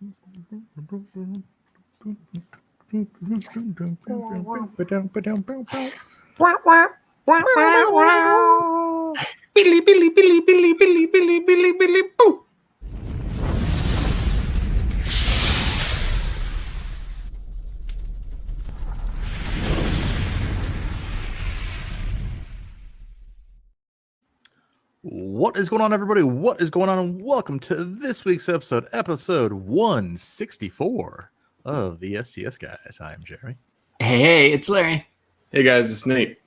Billy, Billy, Billy, Billy, Billy, Billy, Billy, Billy, boo. What is going on, everybody? What is going on? And welcome to this week's episode 164 of the STS Guys. I'm Jeremy. Hey, it's Larry. Hey guys, it's Nate.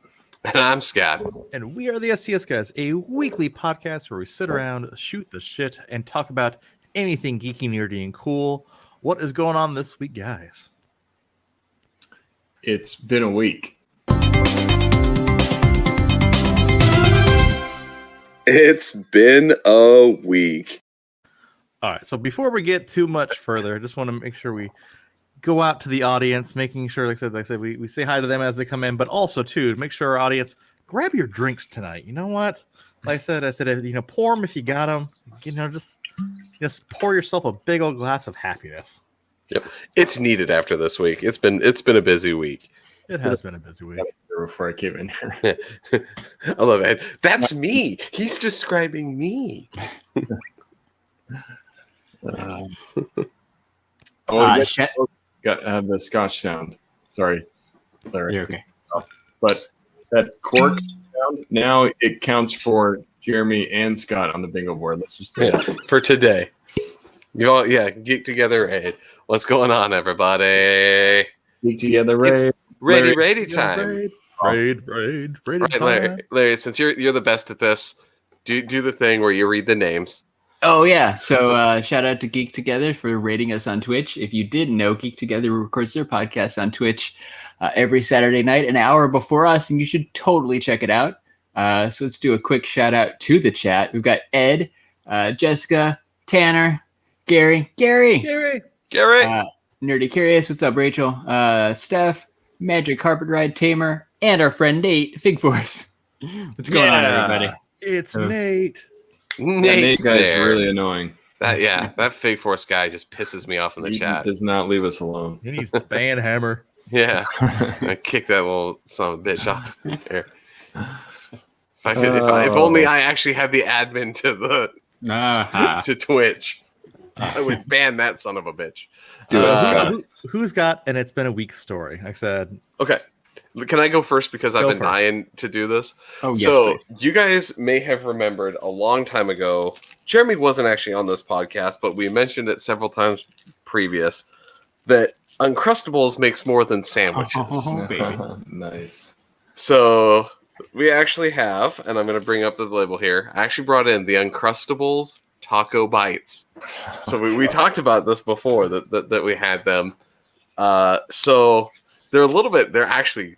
And I'm Scott. And we are the STS Guys, a weekly podcast where we sit around, shoot the shit, and talk about anything geeky, nerdy, and cool. What is going on this week, guys? It's been a week. It's been a week. All right, so before we get too much further, I just want to make sure we go out to the audience, making sure, like I said, we say hi to them as they come in, but also, too, to make sure our audience, grab your drinks tonight. You know what? Like I said, pour them if you got them. Just pour yourself a big old glass of happiness. Yep, it's needed after this week. It's been a busy week. It has been a busy week. Before I came in here. I love it. That's me. He's describing me. Got the Scotch sound. Sorry, Larry. You're okay. But that cork sound, now it counts for Jeremy and Scott on the bingo board. Let's just do that. For today. You all, Geek Together Raid. What's going on, everybody? Geek Together Raid. Ready time. Raid Right, Larry, since you're the best at this, do the thing where you read the names. Oh, yeah. So shout out to Geek Together for rating us on Twitch. If you didn't know, Geek Together records their podcast on Twitch every Saturday night, an hour before us, and you should totally check it out. So let's do a quick shout out to the chat. We've got Ed, Jessica, Tanner, Gary, Nerdy Curious. What's up, Rachel? Steph, Magic Carpet Ride Tamer, and our friend Nate, Fig Force. What's going on, everybody? It's Nate. Nate's Nate guy's there. really annoying. That Fake Force guy just pisses me off in the He chat. does not leave us alone. He needs the band hammer. Yeah, I kicked that little son of a bitch off there. If only I actually had the admin to the to Twitch, I would ban that son of a bitch. Who's got? And it's been a week's story. I said, Okay, can I go first because I've been first. dying to do this? Oh, yes, so please. you guys may have remembered a long time ago. Jeremy wasn't actually on this podcast, but we mentioned it several times previous that Uncrustables makes more than sandwiches. Oh, baby. Nice. So we actually have, and I'm going to bring up the label here. I actually brought in the Uncrustables Taco Bites. So we talked about this before that we had them. So they're a little bit. They're actually.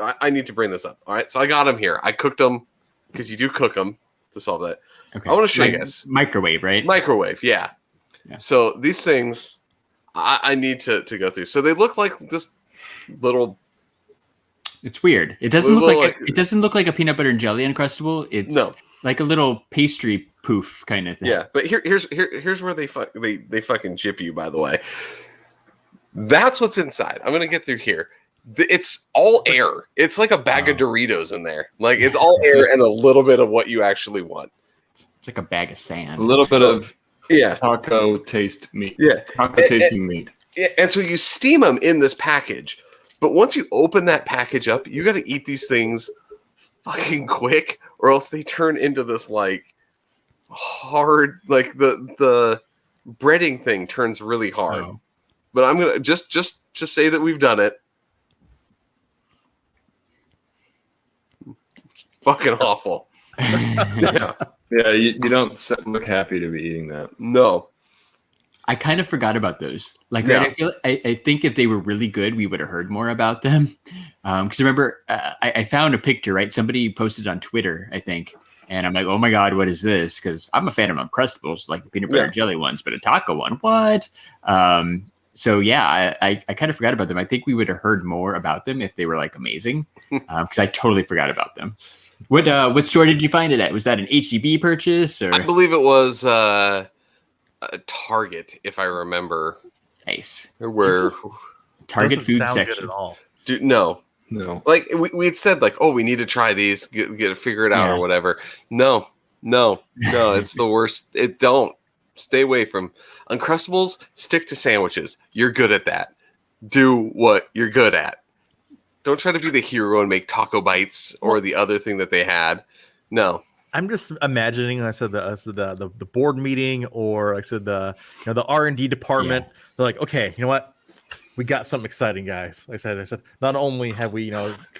I need to bring this up. All right. So I got them here. I cooked them because you do cook them to solve that. Okay. I want to show you guys. Microwave, right? Microwave, yeah. So these things, I need to go through. So they look like this little. It's weird. It doesn't look like a peanut butter and jelly Uncrustable. It's like a little pastry poof kind of thing. Yeah, but here's where they fucking chip you. By the way, that's what's inside. I'm gonna get through here. It's all air. It's like a bag of Doritos in there. Like it's all air and a little bit of what you actually want. It's like a bag of sand. A little bit of Yeah, taco taste meat. Yeah. Taco tasting meat. and so you steam them in this package. But once you open that package up, you got to eat these things fucking quick, or else they turn into this like hard, like the breading thing turns really hard. Oh. But I'm gonna just say that we've done it. Fucking awful. Yeah. Yeah, you don't look happy to be eating that. No. I kind of forgot about those. Like, Yeah. right, I think if they were really good, we would have heard more about them. Because remember, I found a picture, right? Somebody posted on Twitter, I think. And I'm like, oh my God, what is this? Because I'm a fan of Uncrustables, like the peanut butter and jelly ones, but a taco one, what? So yeah, I kind of forgot about them. I think we would have heard more about them if they were like amazing. Because I totally forgot about them. What store did you find it at? Was that an HEB purchase? Or I believe it was Target, if I remember. Nice. Where Target Doesn't food sound good section. at all. No. Like we'd said, like, oh, we need to try these, figure it out or whatever. No, it's the worst. Don't stay away from Uncrustables. Stick to sandwiches. You're good at that. Do what you're good at. Don't try to be the hero and make taco bites or the other thing that they had. No. I'm just imagining. I said the board meeting, or like I said the R&D department. Yeah. They're like, okay, you know what? We got something exciting, guys. I said, not only have we,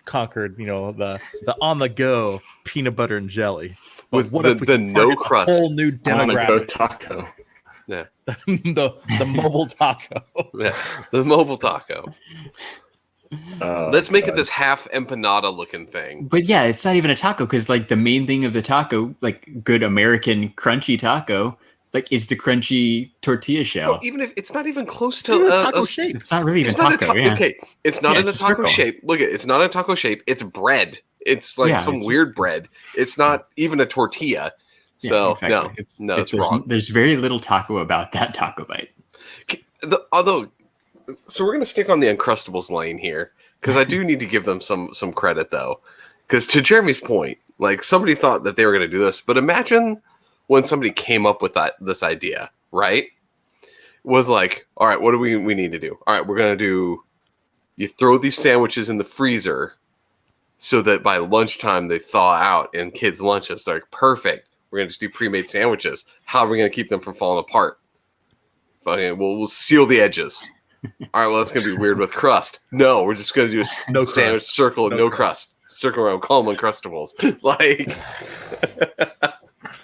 conquered, the on the go peanut butter and jelly, With what if we the can no target a crust whole new On a go demographic? taco. Yeah. the mobile taco. Yeah. The mobile taco. Let's make it this half empanada looking thing. But yeah, it's not even a taco because like the main thing of the taco, like good American crunchy taco, like is the crunchy tortilla shell. Well, even if it's not even close to taco shape. It's not really even It's not taco. a taco. Okay, it's not in a it's a taco circle. shape. Look at it's not a taco shape. It's bread. It's like some it's- weird bread. It's not even a tortilla. So exactly. it's wrong. There's very little taco about that taco bite. So we're gonna stick on the Uncrustables lane here because I do need to give them some credit though. Because to Jeremy's point, like somebody thought that they were gonna do this, but imagine when somebody came up with this idea, right? Was like, all right, what do we need to do? All right, we're gonna do. You throw these sandwiches in the freezer so that by lunchtime they thaw out in kids' lunches. They're like, perfect. We're gonna just do pre-made sandwiches. How are we gonna keep them from falling apart? Okay, we'll seal the edges. All right, well that's gonna be weird with crust. No, we're just gonna do a No sandwich crust. circle, No no crust. Circle around, call them Uncrustables. Like,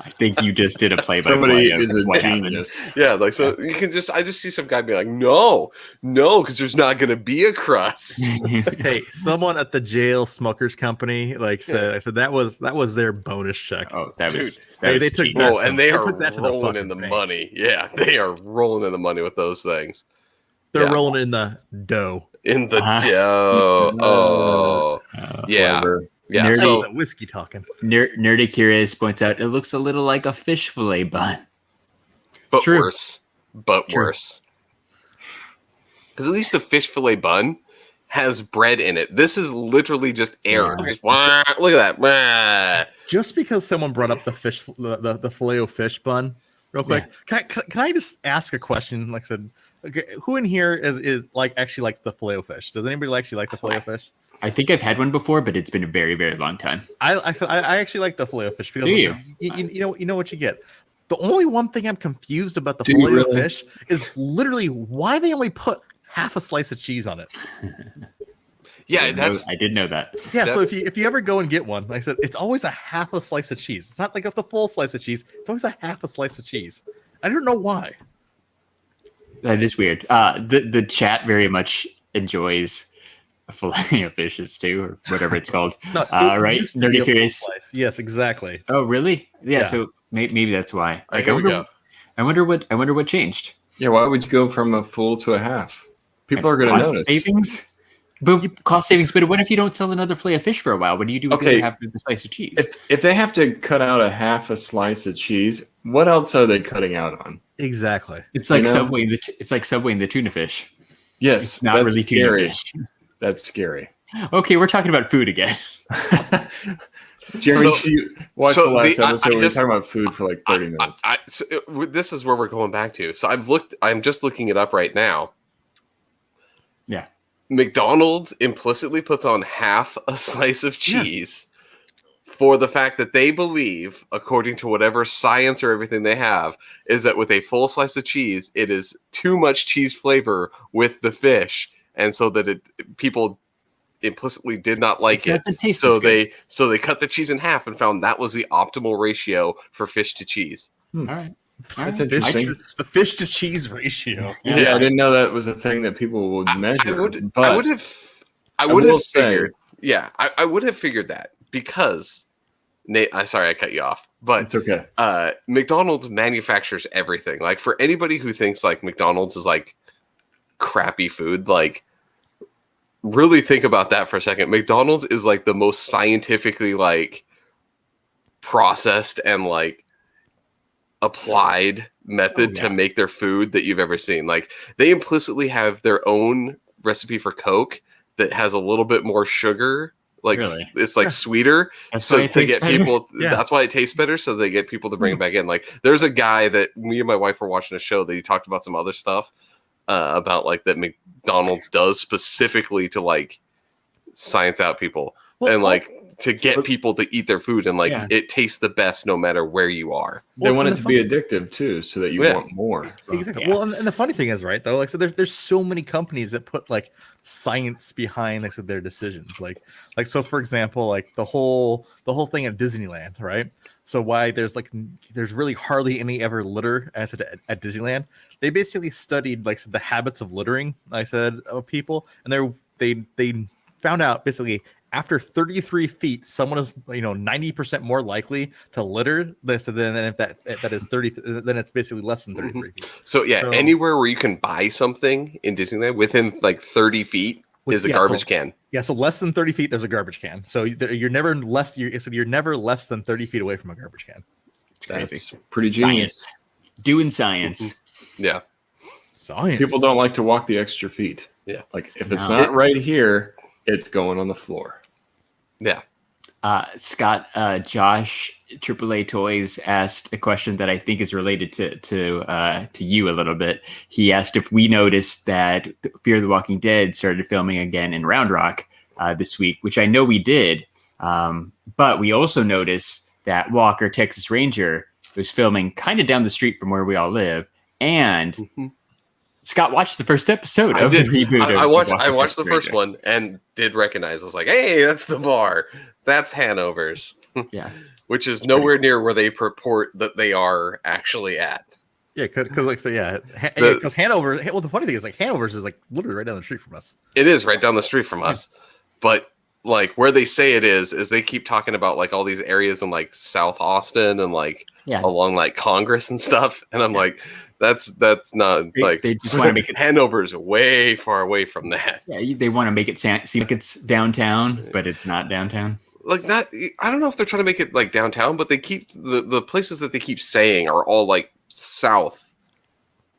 I think you just did a play-by-play. Somebody of is a what happened. genius. yeah, like so you can I just see some guy be like, no, because there's not gonna be a crust. Hey, someone at the jail smokers company said, I said that was their bonus check. Oh, that was Dude, they took cheap. that. Oh, and they They are put that to the rolling in fucking the bank. money. Yeah, they are rolling in the money with those things. They're Yeah. rolling in the dough. In the Uh-huh. dough. Oh, yeah. Flavor. Yeah. Nerdy. That's So, the whiskey talking. Nerdy Curious points out it looks a little like a fish fillet bun. but True. worse. But True. worse. Because at least the fish fillet bun has bread in it. This is literally just air. Yeah. Just, wah, look at that. Wah. Just because someone brought up the filet o fish bun, real quick, can I just ask a question? Like I said, okay, who in here is like actually likes the filet o fish? Does anybody actually like the filet o fish? I think I've had one before, but it's been a very, very long time. I actually like the filet o fish because Do listen, you know what you get. The only one thing I'm confused about the Do you filet o really? fish is literally why they only put half a slice of cheese on it. Yeah, I did know that. Yeah, so That's- if you ever go and get one, like I said, it's always a half a slice of cheese. It's not like the full slice of cheese. It's always a half a slice of cheese. I don't know why. That is weird. The chat very much enjoys filet of fishes too, or whatever it's called. No, Right? used to be Nerdy a full Curious. slice. Yes, exactly. Oh, really? Yeah. Yeah. So maybe that's why. All right, here we go. I wonder what changed. Yeah, why would you go from a full to a half? People are going to Cost notice. savings. But cost savings. But what if you don't sell another fillet of fish for a while? What do you do with Okay. the half of the slice of cheese? If they have to cut out a half a slice of cheese, what else are they cutting out on? Exactly. It's like you know? Subwaying the tuna fish. Yes, It's not that's really scary. tuna fish. That's scary. Okay, we're talking about food again. Jeremy, So- you watched so the last the- I episode. We were just- talking about food for like 30 minutes. This is where we're going back to. So I'm just looking it up right now. Yeah. McDonald's implicitly puts on half a slice of cheese for the fact that they believe, according to whatever science or everything they have, is that with a full slice of cheese, it is too much cheese flavor with the fish, and so that people implicitly did not like it. doesn't taste So as good. they cut the cheese in half and found that was the optimal ratio for fish to cheese. All right. That's Fish interesting. the fish to cheese ratio. Yeah, I didn't know that was a thing that people would measure. I would but have will say- figured. Yeah, I would have figured that because Nate. Sorry, I cut you off, but it's okay. McDonald's manufactures everything. Like for anybody who thinks like McDonald's is like crappy food, like really think about that for a second. McDonald's is like the most scientifically like processed and like applied method to make their food that you've ever seen. Like they implicitly have their own recipe for Coke that has a little bit more sugar. Like it's like sweeter. So to get people, that's why it tastes better. So they get people to bring it back in. Like there's a guy that me and my wife were watching a show that he talked about some other stuff about like that McDonald's does specifically to like science out people and like to get people to eat their food and like it tastes the best no matter where you are. They want it to be addictive too, so that you want more. Exactly. Well, and the funny thing is, right though, like so there's so many companies that put like science behind like their decisions. Like so for example, like the whole thing at Disneyland, right? So why there's really hardly any ever litter at Disneyland. They basically studied like the habits of littering, of people, and they found out basically after 33 feet, someone is 90% more likely to litter this than if that is 30. Then it's basically less than 33 feet. So anywhere where you can buy something in Disneyland within like 30 feet is a garbage can. Yeah, so less than 30 feet, there's a garbage can. So you're never less. You're never less than 30 feet away from a garbage can. That's pretty genius. Doing science. Yeah, science. People don't like to walk the extra feet. Yeah, like if it's not right here, it's going on the floor. Yeah. Scott, Josh, AAA Toys asked a question that I think is related to you a little bit. He asked if we noticed that Fear the Walking Dead started filming again in Round Rock this week, which I know we did. But we also noticed that Walker, Texas Ranger, was filming kind of down the street from where we all live. And Scott watched the first episode of the reboot. I watched the first one and did recognize. I was like, "Hey, that's the bar. That's Hanover's." Yeah, which is nowhere near where they purport that they are actually at. Yeah, because Hanover. Well, the funny thing is, like Hanover's is like literally right down the street from us. It is right down the street from us, but like where they say it is they keep talking about like all these areas in like South Austin and like along like Congress and stuff, and I'm like. That's not like they just want to make it. Hanover's way far away from that. Yeah, they want to make it seem like it's downtown, but it's not downtown. Like not, I don't know if they're trying to make it like downtown, but they keep the places that they keep saying are all like south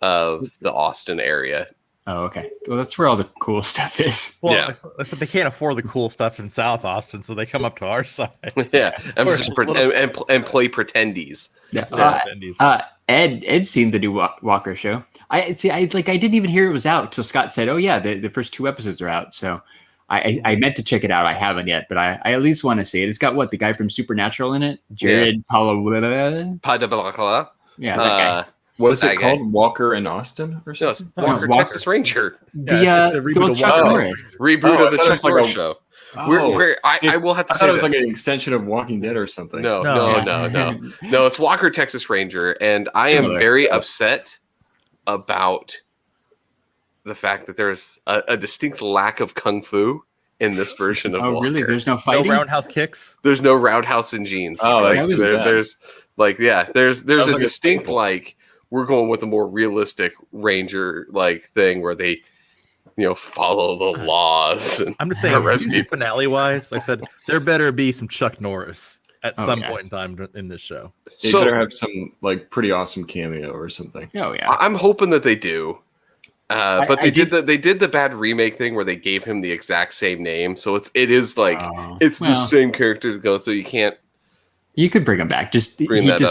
of the Austin area. Oh, okay. Well, that's where all the cool stuff is. Well, yeah. So they can't afford the cool stuff in South Austin, so they come up to our side. Yeah, and just and play pretendies. Yeah. Ed's seen the new Walker show. I didn't even hear it was out until Scott said, "Oh yeah, the first 2 episodes are out." So I meant to check it out. I haven't yet, but I at least want to see it. It's got the guy from Supernatural in it, Jared Padavakala. Yeah, that guy. What is it called? Walker in Austin or something? No, Walker, Texas Ranger. The reboot of Chuck Norris. Reboot of the Chuck Norris show. I will have to say it was like an extension of Walking Dead or something. No. It's Walker, Texas Ranger, and I am very upset about the fact that there's a distinct lack of kung fu in this version of Walker. Oh, really? There's no fighting? No roundhouse kicks? There's no roundhouse in jeans. Oh, there's a distinct like we're going with a more realistic Ranger like thing where they follow the laws. And I'm just saying, season finale wise, I said there better be some Chuck Norris at some point in time in this show. They better have some like pretty awesome cameo or something. Oh yeah, I'm hoping that they do. But they did the bad remake thing where they gave him the exact same name, so it's the same character to go. So you can't. You could bring him back. He just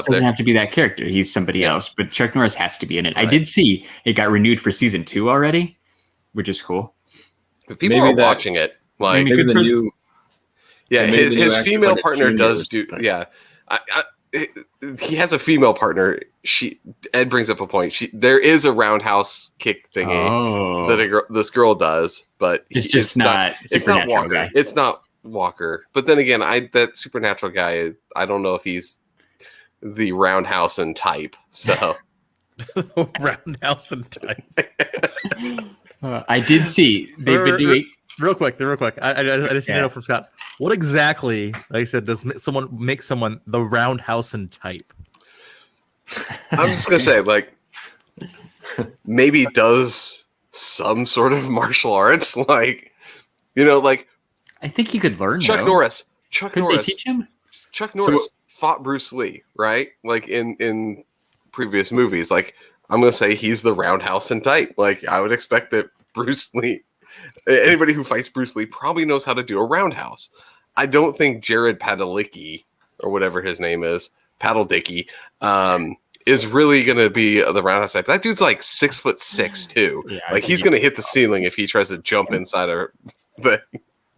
doesn't have to be that character. He's somebody else. But Chuck Norris has to be in it. Right. I did see it got renewed for season 2 already, which is cool. But people are watching it. Like maybe the new. Yeah, his female partner does do. Yeah, he has a female partner. Ed brings up a point. There is a roundhouse kick thingy that this girl does, but it's not. It's not Walker. Guy. It's not Walker. But then again, that Supernatural guy, I don't know if he's the roundhouse and type. So roundhouse and type. I did see they've been doing. Real quick. I just need to know from Scott. What exactly, like I said, does someone make someone the roundhouse and type? I'm just gonna say, like, maybe does some sort of martial arts, like, like. I think he could learn. Chuck Norris. Could they teach him? Chuck Norris fought Bruce Lee, right? Like in previous movies. Like, I'm going to say he's the Roundhouse type. Like, I would expect that Bruce Lee, anybody who fights Bruce Lee probably knows how to do a roundhouse. I don't think Jared Padalecki, or whatever his name is, Paddledicky, is really going to be the roundhouse type. That dude's like 6'6" too. Yeah, like, he's going to hit the ceiling if he tries to jump inside a thing.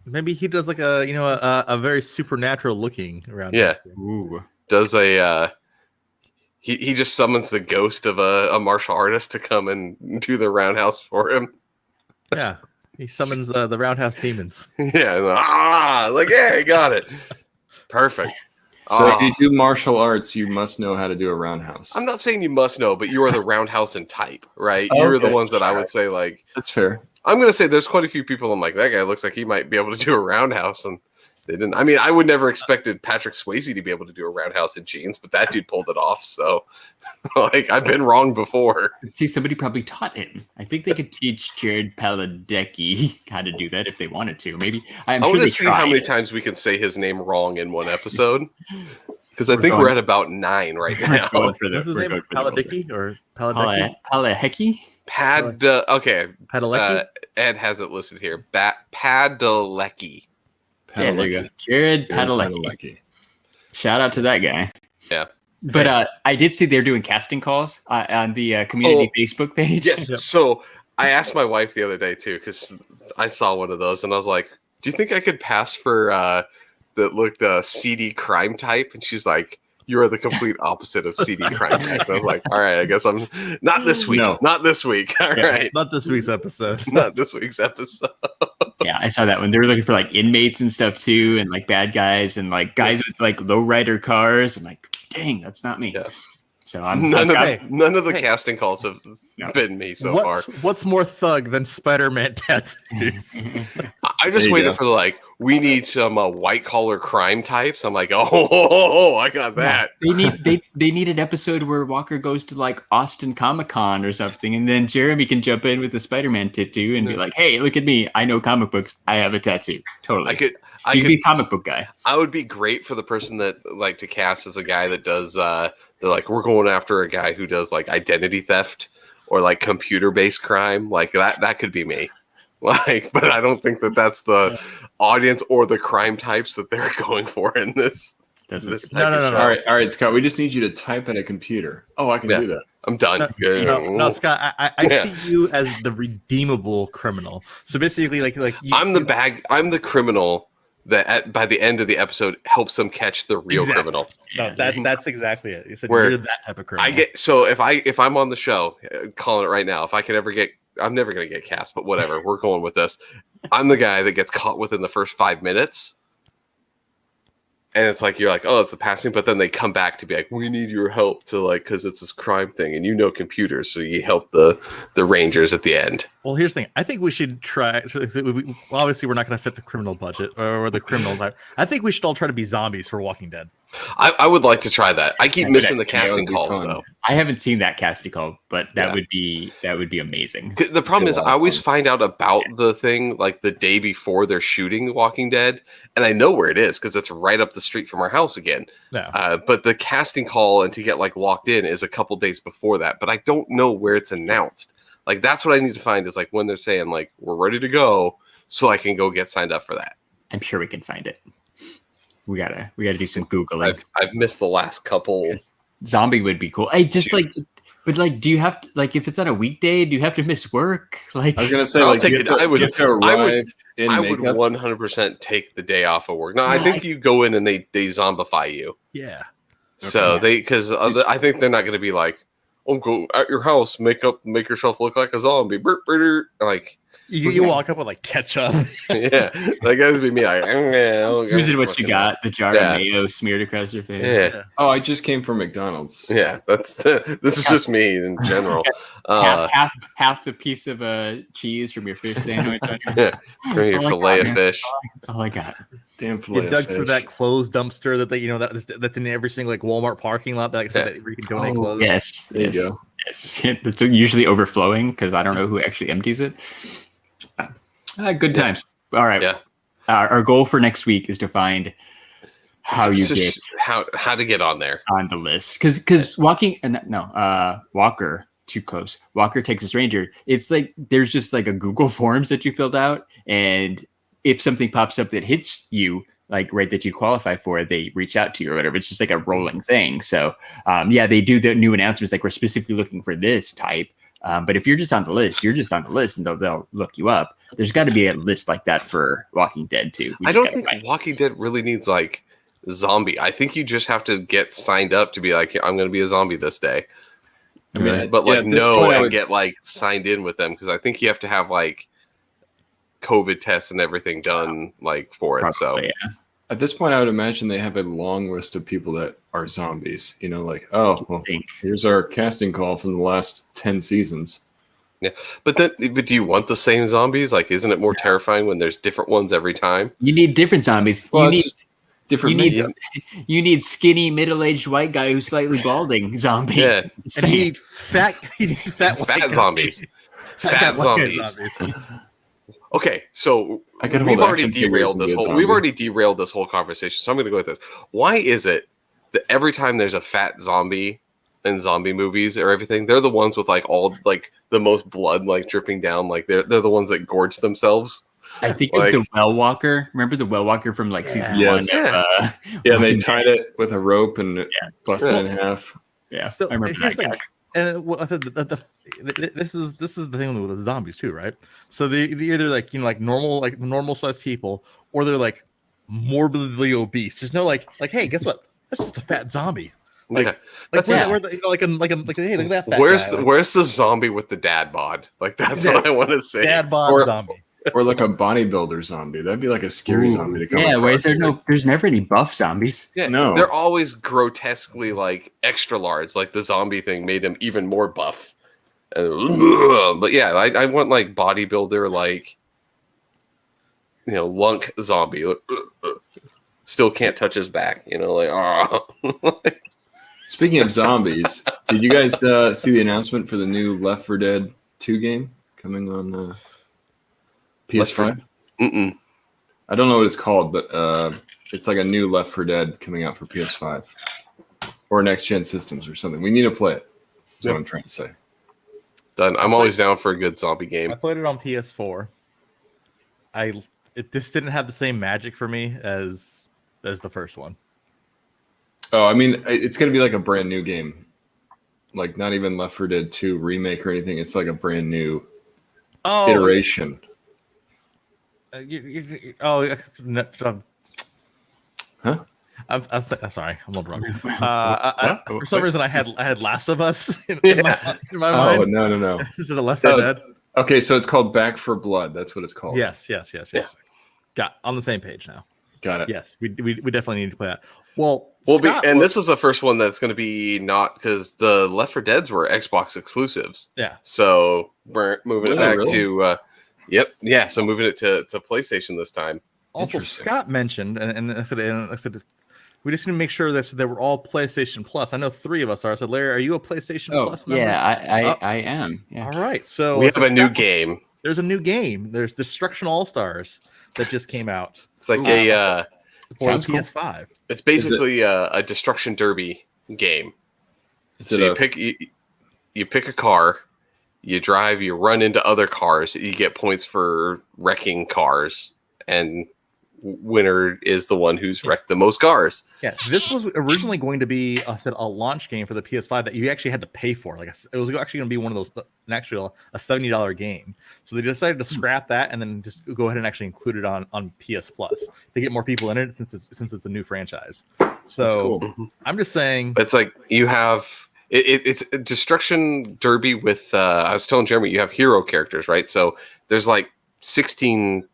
Maybe he does like a very supernatural looking roundhouse. Yeah. Ooh. Does a he just summons the ghost of a martial artist to come and do the roundhouse for him. Yeah. He summons the roundhouse demons. Yeah. Like, yeah, he got it. Perfect. So if you do martial arts, you must know how to do a roundhouse. I'm not saying you must know, but you are the roundhouse type, right? You're the ones that I would say, like... That's fair. I'm going to say there's quite a few people I'm like, that guy looks like he might be able to do a roundhouse, and they didn't. I mean, I would never expected Patrick Swayze to be able to do a roundhouse in jeans, but that dude pulled it off, so... like, I've been wrong before. See, somebody probably taught him. I think they could teach Jared Padalecki how to do that if they wanted to. Maybe I want to see how many times we can say his name wrong in one episode. Because I think we're at about 9 right now. What's his name? Paladicki or Paladecki? Palahecki? Okay. Padalecki? Ed has it listed here. Padalecki. Yeah, there you go. Jared Padalecki. Shout out to that guy. Yeah. But I did see they're doing casting calls on the community Facebook page. Yes. Yep. So I asked my wife the other day too, because I saw one of those and I was like, "Do you think I could pass for that looked CD crime type?" And she's like, "You are the complete opposite of CD crime type." And I was like, "All right, I guess I'm not this week. No. Not this week. All right, not this week's episode. Not this week's episode." Yeah, I saw that one. They were looking for like inmates and stuff too, and like bad guys and like guys with like lowrider cars. I'm like, dang, that's not me. Yeah. So I'm none of the casting calls have been me so far. What's more thug than Spider-Man tattoos? I just waited for we need some white collar crime types. I'm like, oh, I got that. They need an episode where Walker goes to like Austin Comic-Con or something, and then Jeremy can jump in with a Spider-Man tattoo and be like, "Hey, look at me! I know comic books. I have a tattoo." Totally. I could be a comic book guy. I would be great for the person that like to cast as a guy that does. They're like, we're going after a guy who does like identity theft or like computer based crime. Like that could be me. Like, but I don't think that that's the audience or the crime types that they're going for in this. No. All right, Scott. We just need you to type in a computer. Oh, I can do that. I'm done. No, Scott. I see you as the redeemable criminal. So basically, like I'm the criminal that by the end of the episode helps them catch the real criminal. No, that's exactly it. You said you're that type of criminal. If I'm on the show, calling it right now, if I can ever get, I'm never going to get cast, but whatever, we're going with this. I'm the guy that gets caught within the first 5 minutes. And it's like, you're like, oh, it's the passing. But then they come back to be like, we need your help to like, because it's this crime thing and computers. So you help the Rangers at the end. Well, here's the thing. I think we should try. Obviously, we're not going to fit the criminal budget or the criminal type. I think we should all try to be zombies for Walking Dead. I would like to try that. I keep missing the casting calls, though. I haven't seen that casting call, but that would be amazing. The problem is I always find out about the thing like the day before they're shooting Walking Dead, and I know where it is because it's right up the street from our house again. Yeah. But the casting call and to get like locked in is a couple days before that, but I don't know where it's announced. Like that's what I need to find is like when they're saying like we're ready to go, so I can go get signed up for that. I'm sure we can find it. We gotta do some Googling. I've missed the last couple. Zombie would be cool. Hey, just like, but like, do you have to like if it's on a weekday? Do you have to miss work? Like, I was gonna say, I would 100% take the day off of work. No, I think you go in and they zombify you. Yeah. So because I think they're not going to be like, oh, go at your house, make yourself look like a zombie. Like. You walk up with like ketchup. Yeah, like that would be me. Like, using what you got, the jar of mayo smeared across your face. Yeah. Oh, I just came from McDonald's. Yeah, this is just me in general. Half the piece of cheese from your fish sandwich. From your fillet of fish. That's all I got. Damn fillet. You dug through that clothes dumpster that that's in every single like Walmart parking lot that where you can donate clothes. Yes, there you go. Yes. It's usually overflowing because I don't know who actually empties it. Good times. All right. Yeah. Our goal for next week is to find how you It's get just how to get on there. on the list. Because Walker, too close. Walker, Texas Ranger. It's like there's just like a Google Forms that you filled out, and if something pops up that hits you, like right that you qualify for, they reach out to you or whatever. It's just like a rolling thing. So they do the new announcements like we're specifically looking for this type. But if you're just on the list, you're just on the list, and they'll look you up. There's got to be a list like that for Walking Dead too. I don't think Walking Dead really needs like zombie. I think you just have to get signed up to be like, I'm going to be a zombie this day. I mean, But like, at this no, point, I and would- get like signed in with them because I think you have to have like COVID tests and everything done like for it. So Probably, yeah. At this point, I would imagine they have a long list of people that are zombies. You know, like, oh, well, Think. here's our casting call from the last 10 seasons. but do you want the same zombies? Like, isn't it more terrifying when there's different ones every time? You need different zombies. Well, you it's need just different you need mix. you need skinny middle-aged white guy who's slightly balding zombie. Yeah, And you need fat fat zombies. Fat white zombies. Okay, so I can we've hold already action figures derailed and this be a whole. zombie. We've already derailed this whole conversation. So I'm going to go with this. Why is it that every time there's a fat zombie in zombie movies or everything, they're the ones with like all like the most blood like dripping down? Like they're the ones that gorge themselves. I think Like- of the Well Walker. Remember the Well Walker from like season Yes. one? Yeah, they tied it with a rope and it busted Yeah. in half. Yeah, So I remember here's that the guy. thing. And what I said, this is the thing with the zombies too, right? So they're either like like normal sized people, or they're like morbidly obese. There's no like hey, guess what? That's just a fat zombie. Like, Yeah. like, That's where the, like hey, look at that. Fat Where's guy. where's the zombie with the dad bod? Like that's what I want to say. Dad bod Or- zombie? Or like a bodybuilder zombie. That'd be like a scary zombie to come Yeah, why is across. there's never any buff zombies? Yeah, No. they're always grotesquely like extra large. Like the zombie thing made him even more buff. But yeah, I want like bodybuilder, like lunk zombie. Still can't touch his back. Speaking of zombies, did you guys see the announcement for the new Left 4 Dead 2 game coming on PS5? Mm-mm. I don't know what it's called, but it's like a new Left 4 Dead coming out for PS5 or next gen systems or something. We need to play it. That's what I'm trying to say. Done. I'm always down for a good zombie I game. played it on PS4. This didn't have the same magic for me as the first one. Oh, I mean, it's going to be like a brand new game. Like not even Left 4 Dead 2 remake or anything. It's like a brand new iteration. Huh? I'm sorry, I'm all wrong. For some reason, I had Last of Us in my Oh, mind. no. Is it a Left 4 Dead? Okay, so it's called Back for Blood. That's what it's called. Yes. Got on the same page now. Got it. Yes, we definitely need to play that. Well, This was the first one that's going to be not because the Left 4 Deads were Xbox exclusives. Yeah. So we're moving it back really? to. Yep. Yeah. So moving it to PlayStation this time. Also, Interesting. Scott mentioned, and I said, we just need to make sure that we're all PlayStation Plus. I know 3 of us are. So, Larry, are you a PlayStation Plus member? Yeah, I am. Yeah. All right. So We have a new Scott- game. There's a new game. There's Destruction All Stars that just came out It's like for the Sounds cool. PS5. It's basically a destruction derby game. Is So it you pick a car, you drive, you run into other cars, you get points for wrecking cars, and winner is the one who's wrecked the most cars. Yeah, this was originally going to be a launch game for the PS5 that you actually had to pay for. Like it was actually going to be one of those a $70 game. So they decided to scrap that and then just go ahead and actually include it on PS Plus to get more people in it since it's a new franchise. So cool. I'm just saying. It's like you have it's a destruction derby with I was telling Jeremy you have hero characters, right? So there's like 16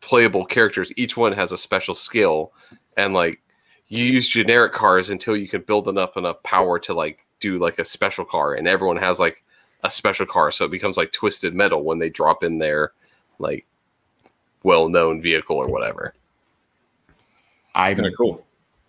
playable characters. Each one has a special skill, and like you use generic cars until you can build enough power to like do like a special car, and everyone has like a special car, so it becomes like Twisted Metal when they drop in their like well-known vehicle or whatever. It's kind of cool.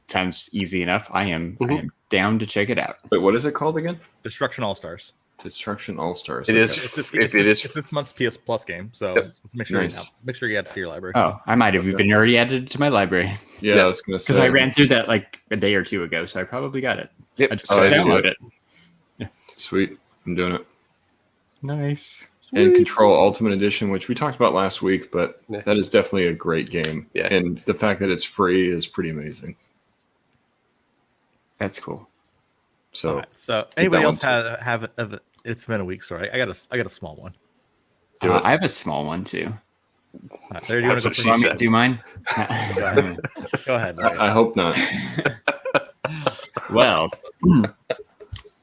Sounds easy enough. I am Mhm. down to check it out. Wait, what is it called again? Destruction All Stars. Destruction All Stars. It is. It's this month's PS Plus game, so Yep. make sure Nice. you add it to your library. Oh, I might have even already added it to my library Yeah, I was gonna say because I ran through that like a day or two ago, so I probably got it. Yep. I just Oh, I see downloaded it. Sweet, I'm doing it. Nice. And Control Ultimate Edition, which we talked about last week, but Yeah. that is definitely a great game. Yeah. And the fact that it's free is pretty amazing. That's cool. So All right, so anybody that else one have it's been a week, sorry. I got a small one. do it. I have a small one too. All right, there, do you want That's to what go she first? said. Do mine? Go ahead. Larry. I hope not. Well,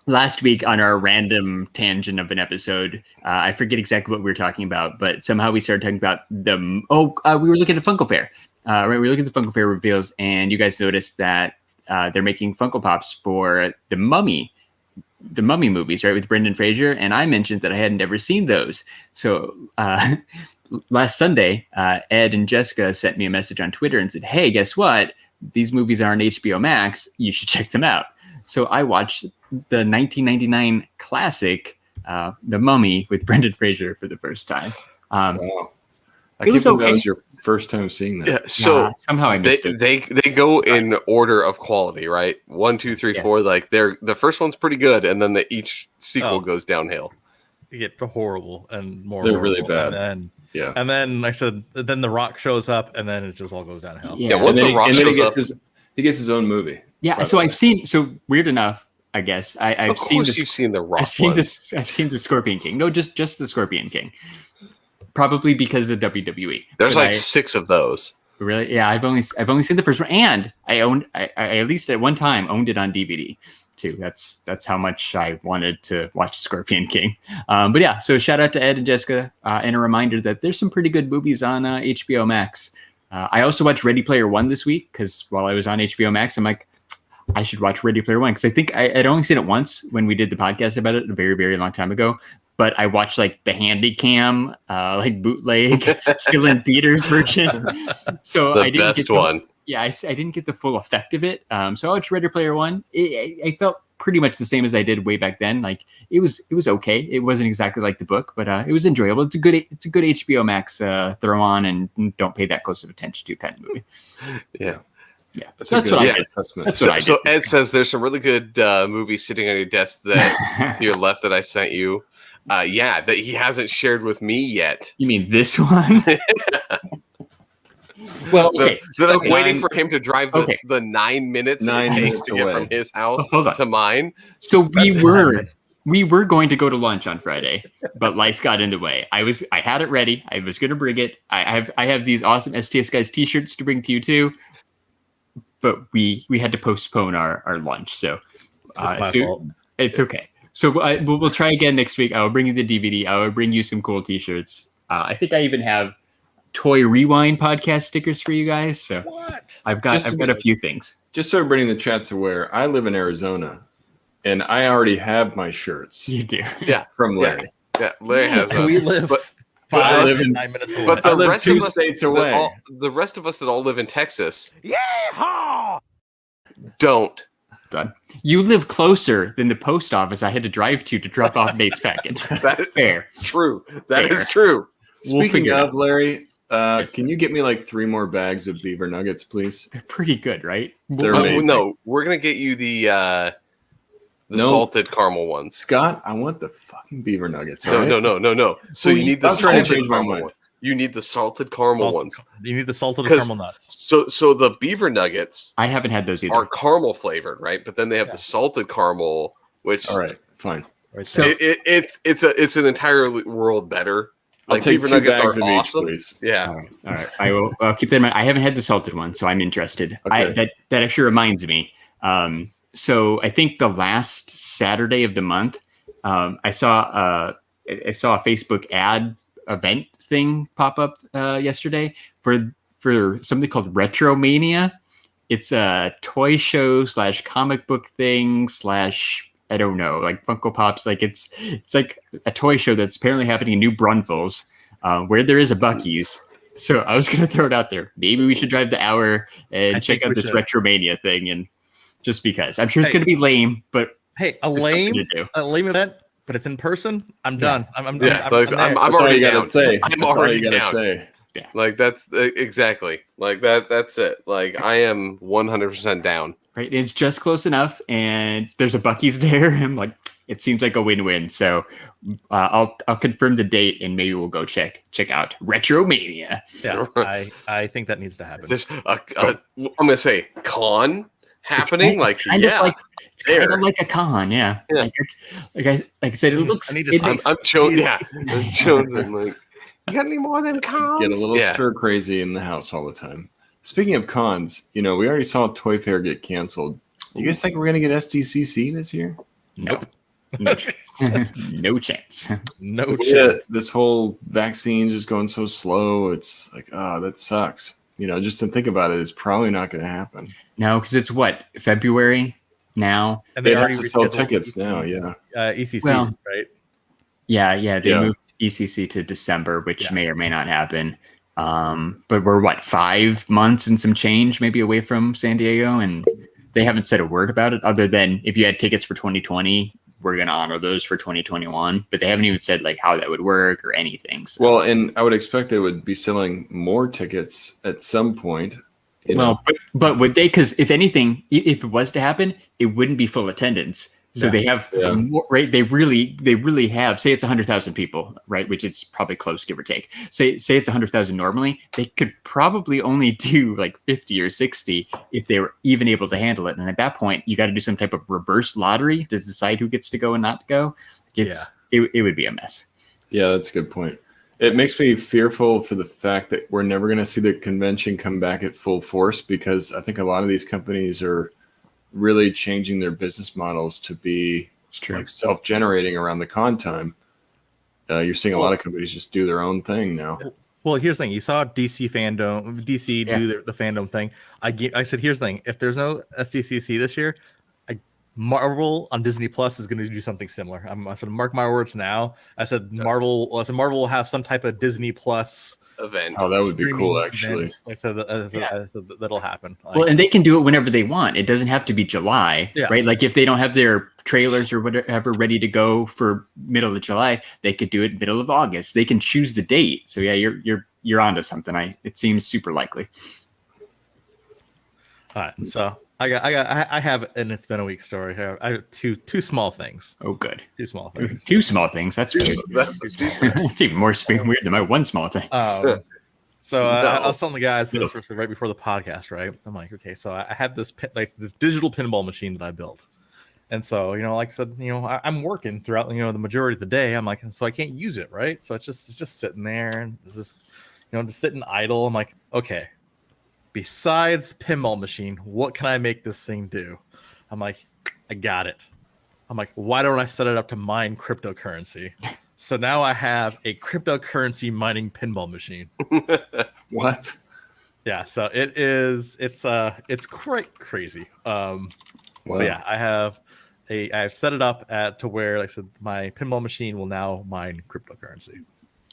last week on our random tangent of an episode, I forget exactly what we were talking about, but somehow we started talking about we were looking at Funko Fair. Right, we were looking at the Funko Fair reveals, and you guys noticed that they're making Funko Pops for the Mummy movies, right, with Brendan Fraser, and I mentioned that I hadn't ever seen those. So last Sunday, Ed and Jessica sent me a message on Twitter and said, "Hey, guess what? These movies are on HBO Max. You should check them out." So I watched the 1999 classic, The Mummy, with Brendan Fraser for the first time. Wow. I It can't was believe that okay. was your first time seeing that. Yeah. So somehow I they, missed it. they go in order of quality, right? 1, 2, 3, Yeah. 4. Like the first one's pretty good, and then each sequel Oh. goes downhill. You get horrible and more. They're really horrible, bad. Yeah. And then like I said, then The Rock shows up, and then it just all goes downhill. Yeah. Yeah. Once and The Rock then he shows gets up, he gets his own movie. Yeah, by so the I've way. seen. So weird enough, I guess I've of seen course this. you've seen the Rock. I've seen one. this. I've seen the Scorpion King. No, just the Scorpion King. Probably because of WWE. There's But like 6 of those. really, yeah. I've only seen the first one, and I at least at one time owned it on DVD too. That's how much I wanted to watch Scorpion King. But yeah, so shout out to Ed and Jessica, and a reminder that there's some pretty good movies on HBO Max. I also watched Ready Player One this week because while I was on HBO Max, I'm like, I should watch Ready Player One because I think I'd only seen it once when we did the podcast about it a very, very long time ago. But I watched like the Handycam, like bootleg, still in theaters version. So The I didn't best get one. Yeah, I didn't get the full effect of it. So I watched Ready Player One. I felt pretty much the same as I did way back then. Like it was okay. It wasn't exactly like the book, but it was enjoyable. It's a good HBO Max throw on and don't pay that close of attention to kind of movie. Yeah. Yeah, That's so a that's good what I yeah. did. assessment. That's what I So did. Ed says there's some really good movies sitting on your desk that to your left that I sent you. Yeah, that he hasn't shared with me yet. You mean this one? Well, okay. That I'm Okay. waiting for him to drive the 9 minutes 9 it takes minutes to get away. from his house Oh, hold on. to mine. So That's we were going to go to lunch on Friday, but life got in the way. I had it ready. I was going to bring it. I have these awesome STS Guys t-shirts to bring to you too, but we had to postpone our lunch. So, It's my so fault. it's okay. So we'll try again next week. I will bring you the DVD. I will bring you some cool t-shirts. I think I even have Toy Rewind podcast stickers for you guys. So What? I've got a few things. Just so everybody in the chat's aware, I live in Arizona, and I already have my shirts You do. Yeah, from Larry. yeah. Larry has a, We live but- 5 live in- 9 minutes away. but I the live rest 2 of us states that away. all- the rest of us that all live in Texas, don't. Done. You live closer than the post office I had to drive to drop off Nate's package. That is Fair. true. That Fair. is true. We'll Speaking figure it of, Larry, Yes. can you get me like 3 more bags of beaver nuggets, please? They're pretty good, right? They're Oh, amazing. no, we're gonna get you the No. salted caramel ones. Scott, I want the fucking beaver nuggets. No, all right? no. So you need the Stop trying to salted change my caramel mind. one. You need the salted caramel ones. You need the salted 'Cause- caramel nuts. So the beaver nuggets I haven't had those either. are caramel flavored, right? But then they have the salted caramel, which All right, fine. Right So- there. it's an entire world better. I'll Like take beaver 2 nuggets bags are of awesome. each, please. Yeah. All right. I'll keep that in mind. I haven't had the salted one, so I'm interested. Okay. That actually reminds me. So I think the last Saturday of the month, I saw a Facebook ad event thing pop up yesterday for something called Retromania. It's a toy show / comic book thing / I don't know, like Funko Pops. Like it's like a toy show that's apparently happening in New Braunfels, where there is a Buc-ee's. So I was gonna throw it out there. Maybe we should drive the hour and I check think out we this should. Retromania thing, and just because I'm sure it's Hey. gonna be lame, but Hey, a it's something lame to do. event but it's in person, I'm done. I'm like, there. I'm That's all already you gotta down. say. I'm That's all already you gotta down. say. Like that's exactly like that. That's it. Like I am 100% down. Right, it's just close enough, and there's a Buc-ee's there. I'm like, it seems like a win-win. So I'll confirm the date, and maybe we'll go check out Retromania. Yeah, I think that needs to happen. There's I'm gonna say con happening. It's kind of like a con, yeah. Yeah. Like I said, it looks. I need to talk- I'm Jones. Yeah, I'm Jones. I'm like, you got any more of them cons? Get a little stir crazy in the house all the time. Speaking of cons, we already saw Toy Fair get canceled. You guys think we're gonna get SDCC this year? Nope. No chance. No chance. No Yeah, chance. this whole vaccine just going so slow. It's like, that sucks. Just to think about it, it's probably not going to happen. No, because it's what, February now? And They already have to sell rescheduled tickets now, yeah. ECC, Well, right? Yeah, they Yeah. moved ECC to December, which may or may not happen. But we're 5 months and some change maybe away from San Diego, and they haven't said a word about it other than if you had tickets for 2020, we're going to honor those for 2021, but they haven't even said like how that would work or anything. So. Well, and I would expect they would be selling more tickets at some point. But would they? Because if anything, if it was to happen, it wouldn't be full attendance. So they have more, right. They really have. Say it's 100,000 people, right? Which is probably close, give or take. Say it's 100,000 normally. They could probably only do like 50 or 60 if they were even able to handle it. And at that point, you got to do some type of reverse lottery to decide who gets to go and not go. It would be a mess. Yeah, that's a good point. It makes me fearful for the fact that we're never going to see the convention come back at full force, because I think a lot of these companies are really changing their business models to be like self-generating around the con time. You're seeing a lot of companies just do their own thing now. Well, here's the thing. You saw DC do the fandom thing. I said, here's the thing. If there's no SDCC this year, Marvel on Disney Plus is going to do something similar. I said, mark my words now. I said, Marvel will have some type of Disney Plus event. Oh, that would be cool, actually. I said that'll happen. Well, and they can do it whenever they want. It doesn't have to be July, right? Like if they don't have their trailers or whatever ready to go for middle of July, they could do it middle of August. They can choose the date. So yeah, you're onto something. It seems super likely. All right, so I have, and it's been a week story. I have two small things. Oh, good. Two small things. Two small things. That's good. It's even more weird than my one small thing. So I was telling the guys this right before the podcast, right? I'm like, okay, so I have this digital pinball machine that I built, and so like I said, I'm working throughout the majority of the day. I'm like, so I can't use it, right? So it's just sitting there, and it's just just sitting idle. I'm like, okay. Besides pinball machine, what can I make this thing do? I'm like, I got it. I'm like, why don't I set it up to mine cryptocurrency? So now I have a cryptocurrency mining pinball machine. What? Yeah, so it's quite crazy. Wow. But yeah, I've set it up to where, like I said, my pinball machine will now mine cryptocurrency.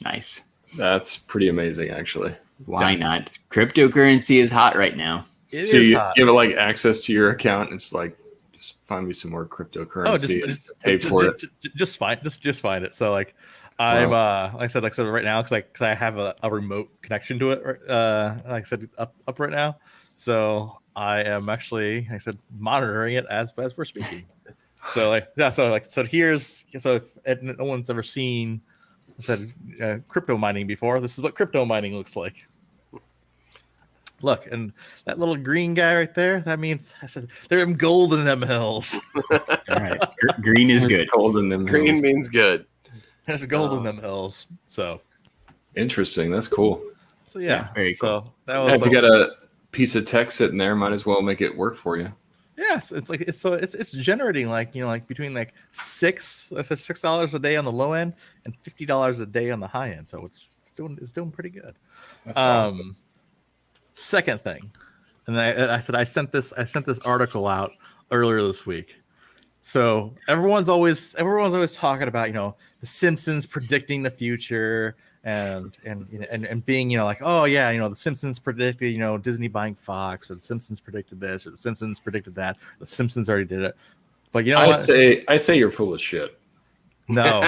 Nice. That's pretty amazing, actually. Why not? Cryptocurrency is hot right now. You have like access to your account, and it's like, just find me some more cryptocurrency and pay for it. Just find it. So like, I'm like I said right now, because I have a remote connection to it. Like I said, up right now. So I am actually, like I said, monitoring it as we're speaking. So if no one's ever seen, I said, crypto mining before, this is what crypto mining looks like. Look, and that little green guy right there, that means, I said, there's gold in them hills. All right. Green is good. Gold in them Green hills. means good. There's gold in them hills. So Interesting. That's cool. So yeah, very cool. So that was if you got a piece of tech sitting there, might as well make it work for you. Yes, it's generating like between like $6 a day on the low end and $50 a day on the high end. So it's doing pretty good. That's awesome. Second thing, and I said I sent this article out earlier this week. So everyone's always talking about the Simpsons predicting the future and being like, oh yeah, the Simpsons predicted Disney buying Fox, or the Simpsons predicted this, or the Simpsons predicted that. The Simpsons already did it. But I say you're full of shit. No, no.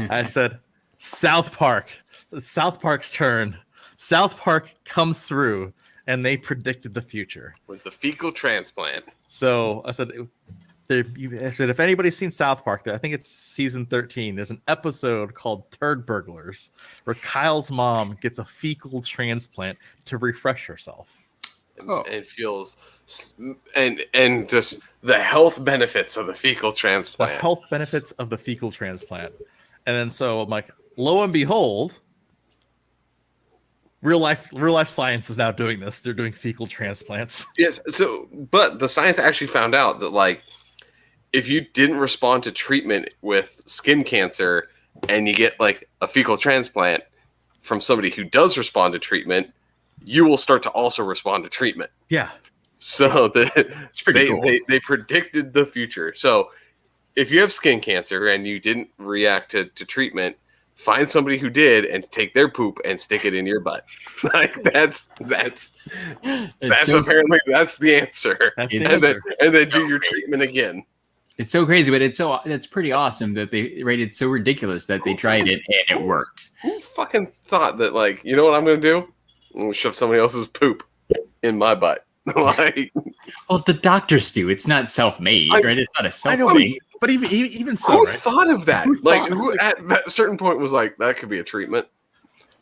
I said South Park. It's South Park's turn. South Park comes through, and they predicted the future with the fecal transplant. So I said, if anybody's seen South Park, I think it's season 13. There's an episode called Turd Burglars, where Kyle's mom gets a fecal transplant to refresh herself. And feels and just the health benefits of the fecal transplant. The health benefits of the fecal transplant. And then so I'm like, lo and behold, real life science is now doing this. They're doing fecal transplants. Yes. So, but the science actually found out that, like, if you didn't respond to treatment with skin cancer and you get like a fecal transplant from somebody who does respond to treatment, you will start to also respond to treatment. Yeah. So It's pretty cool. They predicted the future. So if you have skin cancer and you didn't react to treatment, find somebody who did and take their poop and stick it in your butt. Like that's so, apparently that's the answer. That's the and answer. then do your treatment again. it's so crazy, but that's pretty awesome that they rated so ridiculous that they tried it and it worked. Who fucking thought that, like, you know what I'm gonna do? I'm gonna shove somebody else's poop in my butt. Like, Well, the doctors do. It's not self-made, right? It's not a I know, self-made. but even so, who right? thought of that? Who Like, thought- who at that certain point was like, that could be a treatment?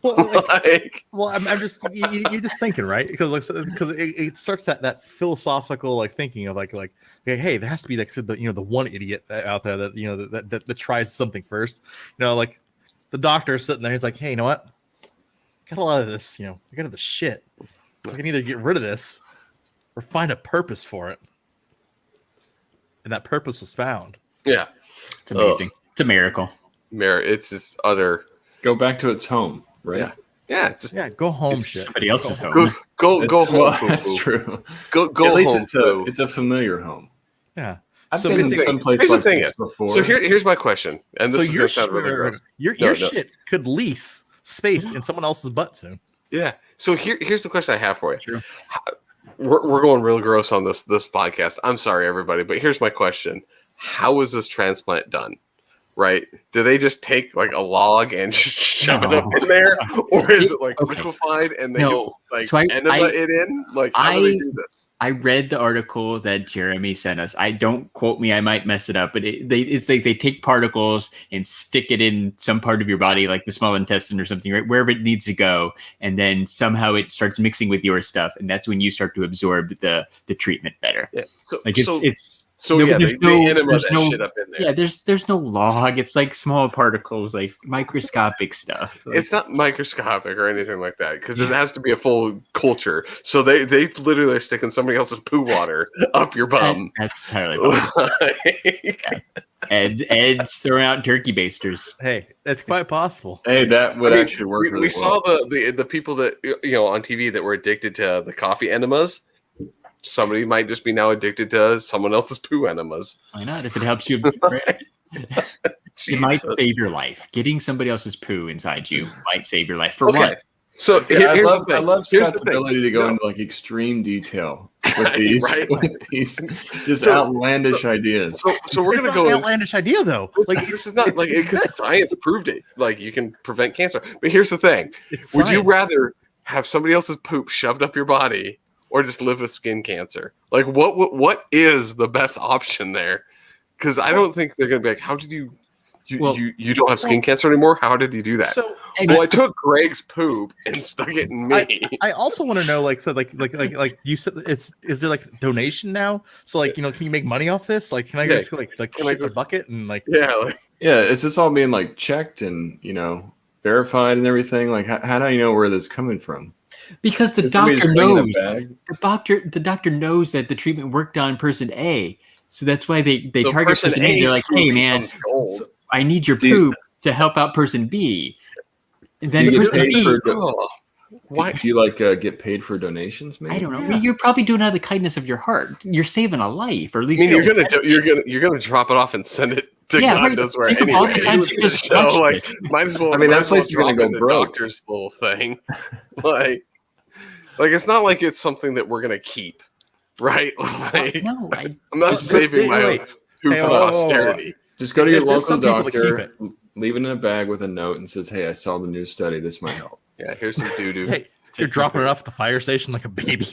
Well, like, Like, well, I'm just you're just thinking, right? Because it starts that philosophical like thinking of like hey, there has to be like the one idiot out there that that tries something first. Like the doctor sitting there, he's like, hey, you know what? Got a lot of this, I got the shit. So I can either get rid of this or find a purpose for it. And that purpose was found. yeah, It's amazing. It's a miracle. it's just utter. Go back to its home, right? Yeah, just Go home, It's shit. somebody else's home. go That's, home. well, poo-poo. that's true. Go At least home. poo. it's a familiar home. Yeah. I've So been in basically- some place here's the like thing this is- before. So here's my question, and this So is your gonna sound really gross. your No. shit could lease space in someone else's butt soon. Yeah. So here's the question I have for you. Sure. We're going real gross on this podcast. I'm sorry, everybody, but here's my question: how was this transplant done? Right? Do they just take like a log and just shove it up in there, or is it like Okay. liquefied and they No. like So enema it in? Like, how do they do this? I read the article that Jeremy sent us. I don't quote me; I might mess it up. But it's like they take particles and stick it in some part of your body, like the small intestine or something, right wherever it needs to go, and then somehow it starts mixing with your stuff, and that's when you start to absorb the treatment better. Yeah. So, Like it's so there- yeah, there's they enema there's that no- shit up in there. yeah. There's no log. It's like small particles, like microscopic stuff. Like, It's not microscopic or anything like that because it has to be a full culture. So they literally are sticking somebody else's poo water up your bum. that's entirely possible. Like, Ed's throwing out turkey basters. Hey, it's quite possible. Hey, that would I mean, actually work we really saw well. the people that on TV that were addicted to the coffee enemas. Somebody might just be now addicted to someone else's poo enemas. Why not? If it helps you, it might Jesus. save your life. Getting somebody else's poo inside you might save your life. For Okay. what? So Yeah, here's I love the thing. Scott's Here's the thing. ability to go No. into like extreme detail with these, Right. with these just So- outlandish ideas. So we're It's gonna not an go. outlandish idea though. This is not like because exists. science proved it. Like you can prevent cancer. But here's the thing: It's would you science. rather have somebody else's poop shoved up your body, or just live with skin cancer? Like what is the best option there? Because I don't think they're gonna be like, how did you Well- you don't have skin cancer anymore? How did you do that? So Well, I took Greg's poop and stuck it in me. I also want to know, like you said, is there like donation now? So like, can you make money off this? Like, can I Yeah. just like Can I shit in go- a bucket and like? Yeah, like, Yeah, is this all being like checked and verified and everything? Like, how do you know where this is coming from? Because the Did somebody doctor just bring in a knows. bag? The doctor knows that the treatment worked on person A. So that's why they so target person A. They're like, hey man, becomes gold. I need your Do you- poop to help out person B. And then Do you get person paid B, for Oh, Why do you get paid for donations? Maybe I don't know. Yeah. You're probably doing it out of the kindness of your heart. You're saving a life, or at I least mean, you're gonna drop it off and send it to Yeah, God right. knows where Think of all the anyway. times you just So touched like, it. might as well. I mean, might that as well place is gonna drop go in the broke. doctor's little thing, like it's not like it's something that we're gonna keep, right? Like, no, I'm not Just- saving my wait. poop Hey, for whoa, whoa, whoa. posterity. Just go to your There's local some people that keep doctor, leave it in a bag with a note, and says, "Hey, I saw the new study. This might help." Yeah, here's some doo doo. Hey, you're dropping it off at the fire station like a baby.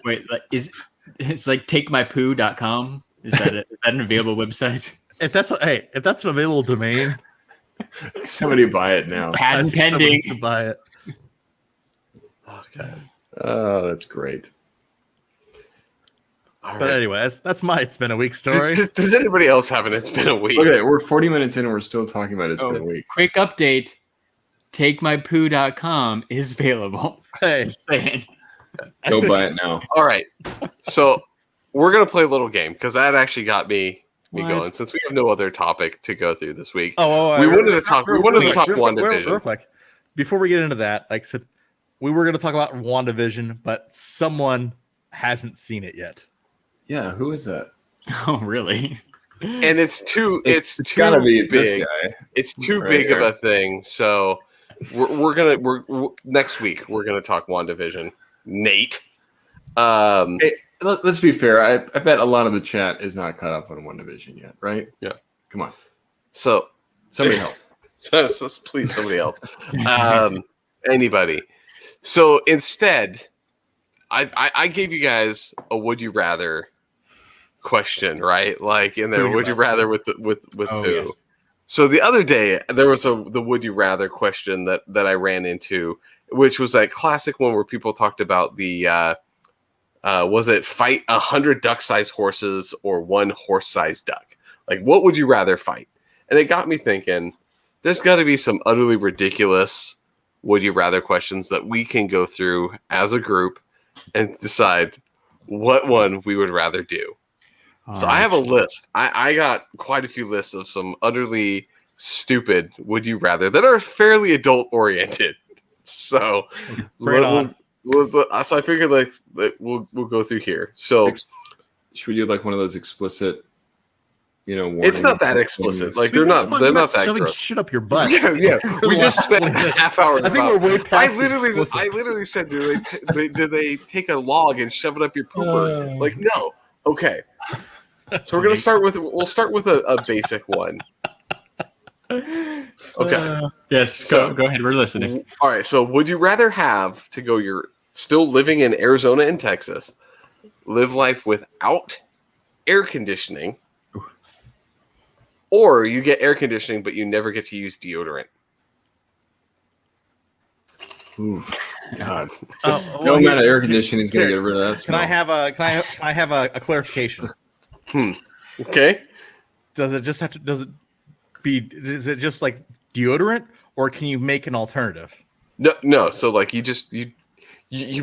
Wait, like, it's like takemypoo.com? Is that an available website? If that's an available domain, Somebody buy it now. Patent someone pending. needs to buy it. Okay. Oh, that's great. All But right. anyway, that's my It's Been a Week story. Does anybody else have an It's Been a Week? Okay, we're 40 minutes in and we're still talking about It's Been a Week. Quick update. Takemypoo.com is available. Hey, Just saying. Go buy it now. All right. So we're gonna play a little game because that actually got me What? going. Since we have no other topic to go through this week, oh, we wanted to talk WandaVision. Real quick, before we get into that, like I said, we were going to talk about WandaVision, but someone hasn't seen it yet. Yeah, who is that? Oh, really? and it's too gotta be big. this guy. It's too Right big here. of a thing. So we're next week we're gonna talk WandaVision. Nate. Hey, let's be fair. I bet a lot of the chat is not caught up on WandaVision yet, right? Yeah. Come on. So Somebody help. so please somebody else. Anybody. So instead, I gave you guys a would you rather question, right? Like in there, would you rather with Oh, who? yes. So the other day there was the would you rather question that I ran into, which was that classic one where people talked about the was it fight 100 duck-sized horses or one horse-sized duck? Like what would you rather fight? And it got me thinking, there's got to be some utterly ridiculous would you rather questions that we can go through as a group and decide what one we would rather do. So I have a list. I got quite a few lists of some utterly stupid would you rather that are fairly adult oriented. So, Bring it on. So I figured like we'll go through here. So Should we do like one of those explicit, it's not that explicit. Like they're not that shoving gross. shit up your butt. Yeah. We just spent a half hour. I think we're way past. I the explicit. literally said, do they take a log and shove it up your pooper? Like no. Okay. So we'll start with a basic one. Okay. Yes, go ahead. We're listening. All right. So would you rather have to go? You're still living in Arizona and Texas, live life without air conditioning, or you get air conditioning but you never get to use deodorant? Ooh, God. Well, amount of air conditioning is going to get rid of that Can smell. I have a clarification? Okay. Is it just like deodorant, or can you make an alternative? No. So like you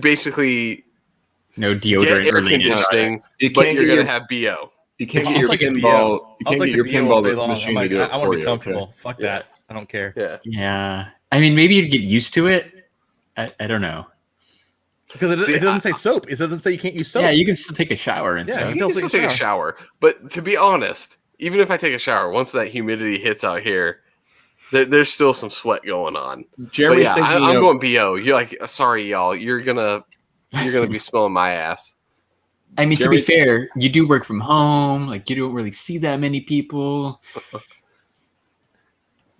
basically No get deodorant air related. conditioning, You but can't you're get gonna your have BO. you can't I'll get your take a pinball. BO. You I'll can't take get your the BO all day pinball long. machine I'm to like, do it I want for to be you. comfortable. Okay? Fuck Yeah. that. I don't care. Yeah. Yeah. I mean, maybe you'd get used to it. I don't know. Because See, it doesn't say soap. It doesn't say you can't use soap. Yeah, you can still take a shower and Yeah, stuff. You can still take a shower, but to be honest, even if I take a shower, once that humidity hits out here, there's still some sweat going on. Jeremy's But yeah, thinking. I'm going BO. You're like, sorry, y'all, you're gonna be smelling my ass. I mean, Jeremy- to be fair, you do work from home. Like, you don't really see that many people.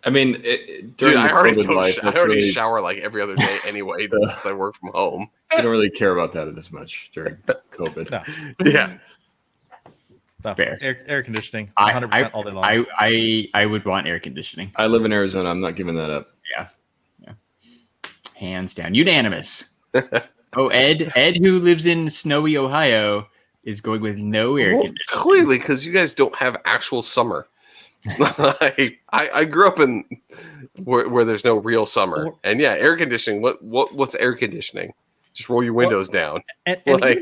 I mean, Dude, during I the already COVID life, that's really, shower like every other day anyway since I work from home. I don't really care about that as much during COVID. No, Yeah. it's not Fair. Air conditioning, I- 100% all day long. I would want air conditioning. I live in Arizona. I'm not giving that up. Hands down. Unanimous. Oh, Ed, who lives in snowy Ohio, is going with no air Well, conditioning. clearly, because you guys don't have actual summer. I grew up in where there's no real summer, and yeah, air conditioning. What's air conditioning? Just roll your windows down. and like-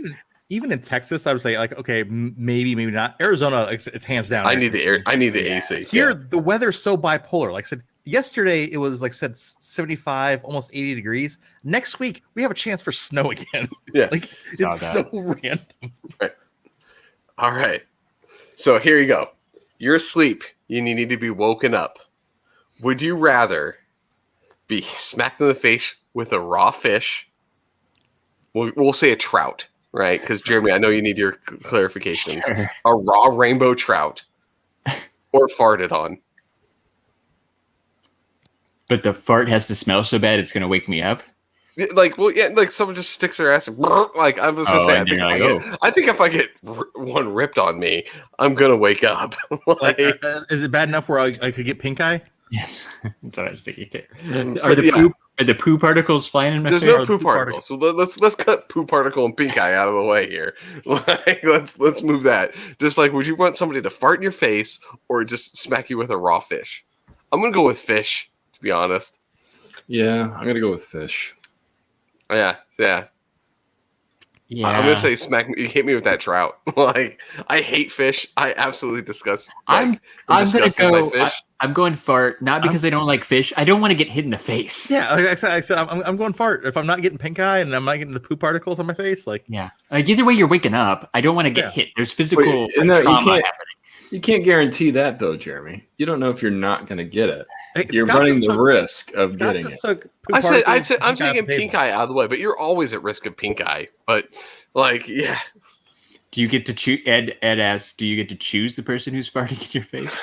even in Texas, I would say like, okay, maybe not. Arizona, it's hands down. I need the air. I need the Yeah. AC. Here, the weather's so bipolar. Like I said, yesterday it was like I said 75, almost 80 degrees. Next week we have a chance for snow again. Yes. Like Saw it's that. so random. All right. So here you go. You're asleep. You need to be woken up. Would you rather be smacked in the face with a raw fish? We'll say a trout, right? Because Jeremy, I know you need your clarifications. Sure. A raw rainbow trout, or farted on. But the fart has to smell so bad it's going to wake me up. Like, well, yeah, like someone just sticks their ass. Like I was gonna say, I think if I get one ripped on me, I'm gonna wake up. Is it bad enough where I could get pink eye? Yes, that's what I was thinking too. Are the poo particles flying in my face? There's no poo particles. So let's cut poo particle and pink eye out of the way here. Like, let's move that. Just like, would you want somebody to fart in your face or just smack you with a raw fish? I'm gonna go with fish, to be honest. Yeah, I'm gonna go with fish. Yeah. I'm gonna say smack me. Hit me with that trout. Like, I hate fish. I absolutely disgust. I'm gonna go. I'm going fart, not because I don't like fish. I don't want to get hit in the face. Yeah, like I said, I'm going fart. If I'm not getting pink eye and I'm not getting the poo particles on my face, like either way, you're waking up. I don't want to get hit. There's physical trauma happening. You can't guarantee that though, Jeremy. You don't know if you're not going to get it. Hey, you're running the risk of getting it. I'm taking pink eye out of the way, but you're always at risk of pink eye. But like, yeah. Do you get to choose? Ed asks, do you get to choose the person who's farting in your face?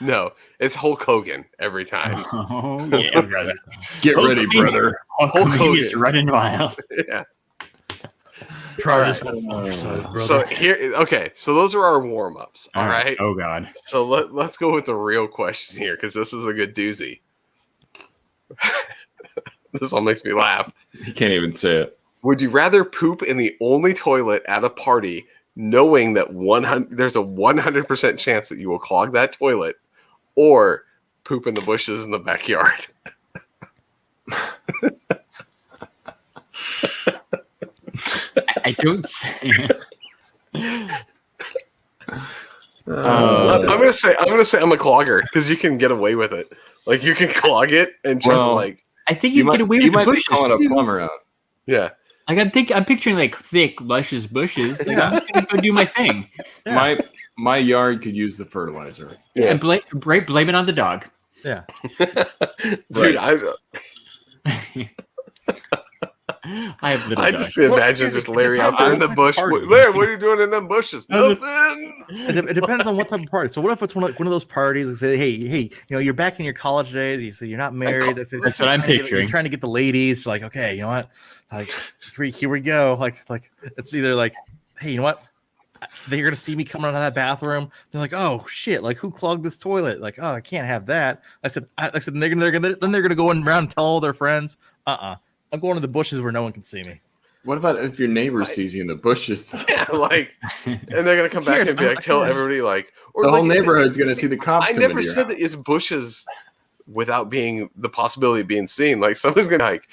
No, it's Hulk Hogan every time. Oh yeah, brother. Get ready, brother. Hulk Hogan is running wild. Yeah. Try this one. So here, okay. So those are our warm ups. All right. Oh God. So let's go with the real question here, because this is a good doozy. This all makes me laugh. You can't even say it. Would you rather poop in the only toilet at a party, knowing that there's a 100% chance that you will clog that toilet, or poop in the bushes in the backyard? I don't say. I'm gonna say I'm a clogger, because you can get away with it. Like, you can clog it and try to like. I think you get away with the bushes. You might be calling a plumber out. Yeah. Like, I'm picturing like thick, luscious bushes. Like, I'm just gonna go do my thing. Yeah. My yard could use the fertilizer. Yeah. And blame it on the dog. Yeah. Dude, I have little. I just imagine just Larry out there in the bush. Larry, what are you doing in them bushes? Nothing. It depends on what type of party. So what if it's one of those parties that say, hey, you're back in your college days. You say you're not married. That's what I'm picturing. You're trying to get the ladies. Like, okay, you know what? Like, here we go. Like it's either like, hey, you know what? They're gonna see me coming out of that bathroom. They're like, oh shit! Like, who clogged this toilet? Like, oh, I can't have that. I said, they're gonna go around and tell all their friends. I'm going to the bushes where no one can see me. What about if your neighbor sees you in the bushes? Yeah, like, and they're gonna come back and be like, tell everybody, like, or the like, whole neighborhood's gonna see the cops. I never said that it's bushes without being the possibility of being seen. Like, someone's gonna like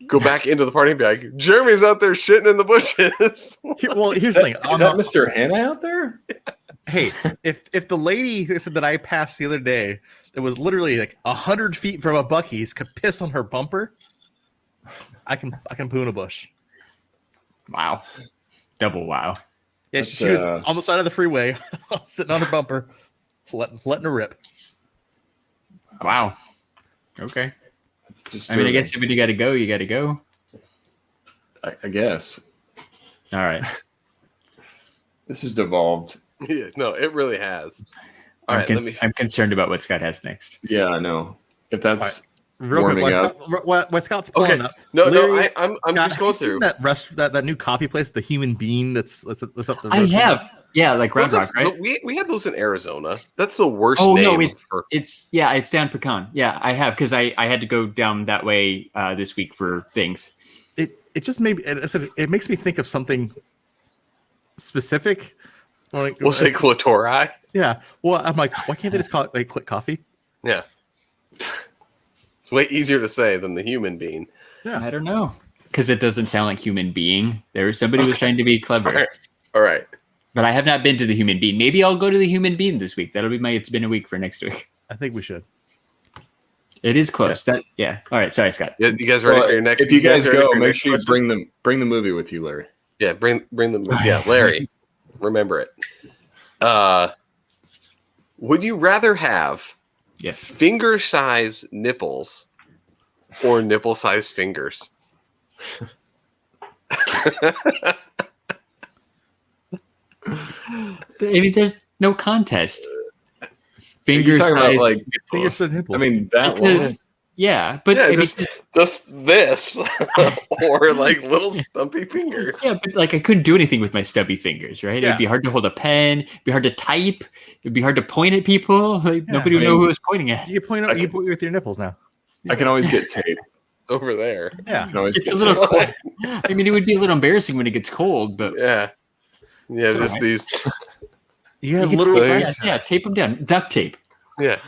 go back into the party and be like, Jeremy's out there shitting in the bushes. Well, here's the thing. Is that Mr. Hannah out there? Hey, if the lady who said that I passed the other day that was literally like 100 feet from a Buc-ee's could piss on her bumper, I can poo in a bush. Wow. Double wow. Yeah, she was on the side of the freeway, sitting on her bumper, letting her rip. Wow. Okay. I mean, I guess if you got to go, you got to go. I guess. All right. This has devolved. Yeah, no, it really has. All right, I'm concerned about what Scott has next. Yeah, I know. If that's real quick, what Scott's pulling up. No, Larry, I'm just going through that new coffee place, the Human Bean that's up the road. I have. Yeah, like Round Rock, right? We had those in Arizona. That's the worst name. No, it's down Pecan. Yeah, I have, because I had to go down that way this week for things. It just it makes me think of something specific. We'll say clitori. Yeah. Well, I'm like, why can't they just call it Click Coffee? Yeah. It's way easier to say than the Human Bean. Yeah. I don't know, because it doesn't sound like human being. There was somebody who was trying to be clever. All right. But I have not been to the Human Bean. Maybe I'll go to the Human Bean this week. That'll be my It's Been a Week for next week. I think we should. It is close. Yeah. All right. Sorry, Scott. You guys ready for your next? If you guys go, make sure you bring the movie with you, Larry. Yeah, bring the movie. Yeah, Larry. Remember it. Would you rather have finger size nipples or nipple size fingers? I mean, there's no contest. You're Finger talking size. about like Fingers to nipples. I mean that Because- long. Yeah, but Yeah, I mean, just this, or like little stumpy fingers. yeah, but like I couldn't do anything with my stubby fingers, right? Yeah. It'd be hard to hold a pen. It'd be hard to type. It'd be hard to point at people. Like Yeah, nobody would I know mean- who I was pointing at. you can point out. You can point with your nipples now. I can always get tape. It's over there. Yeah. I can always It's get a little tape. cold. I mean, it would be a little embarrassing when it gets cold, but Yeah, It's just alright. these. You have you can literal tape, things. yeah, tape them down. Duct tape. Yeah,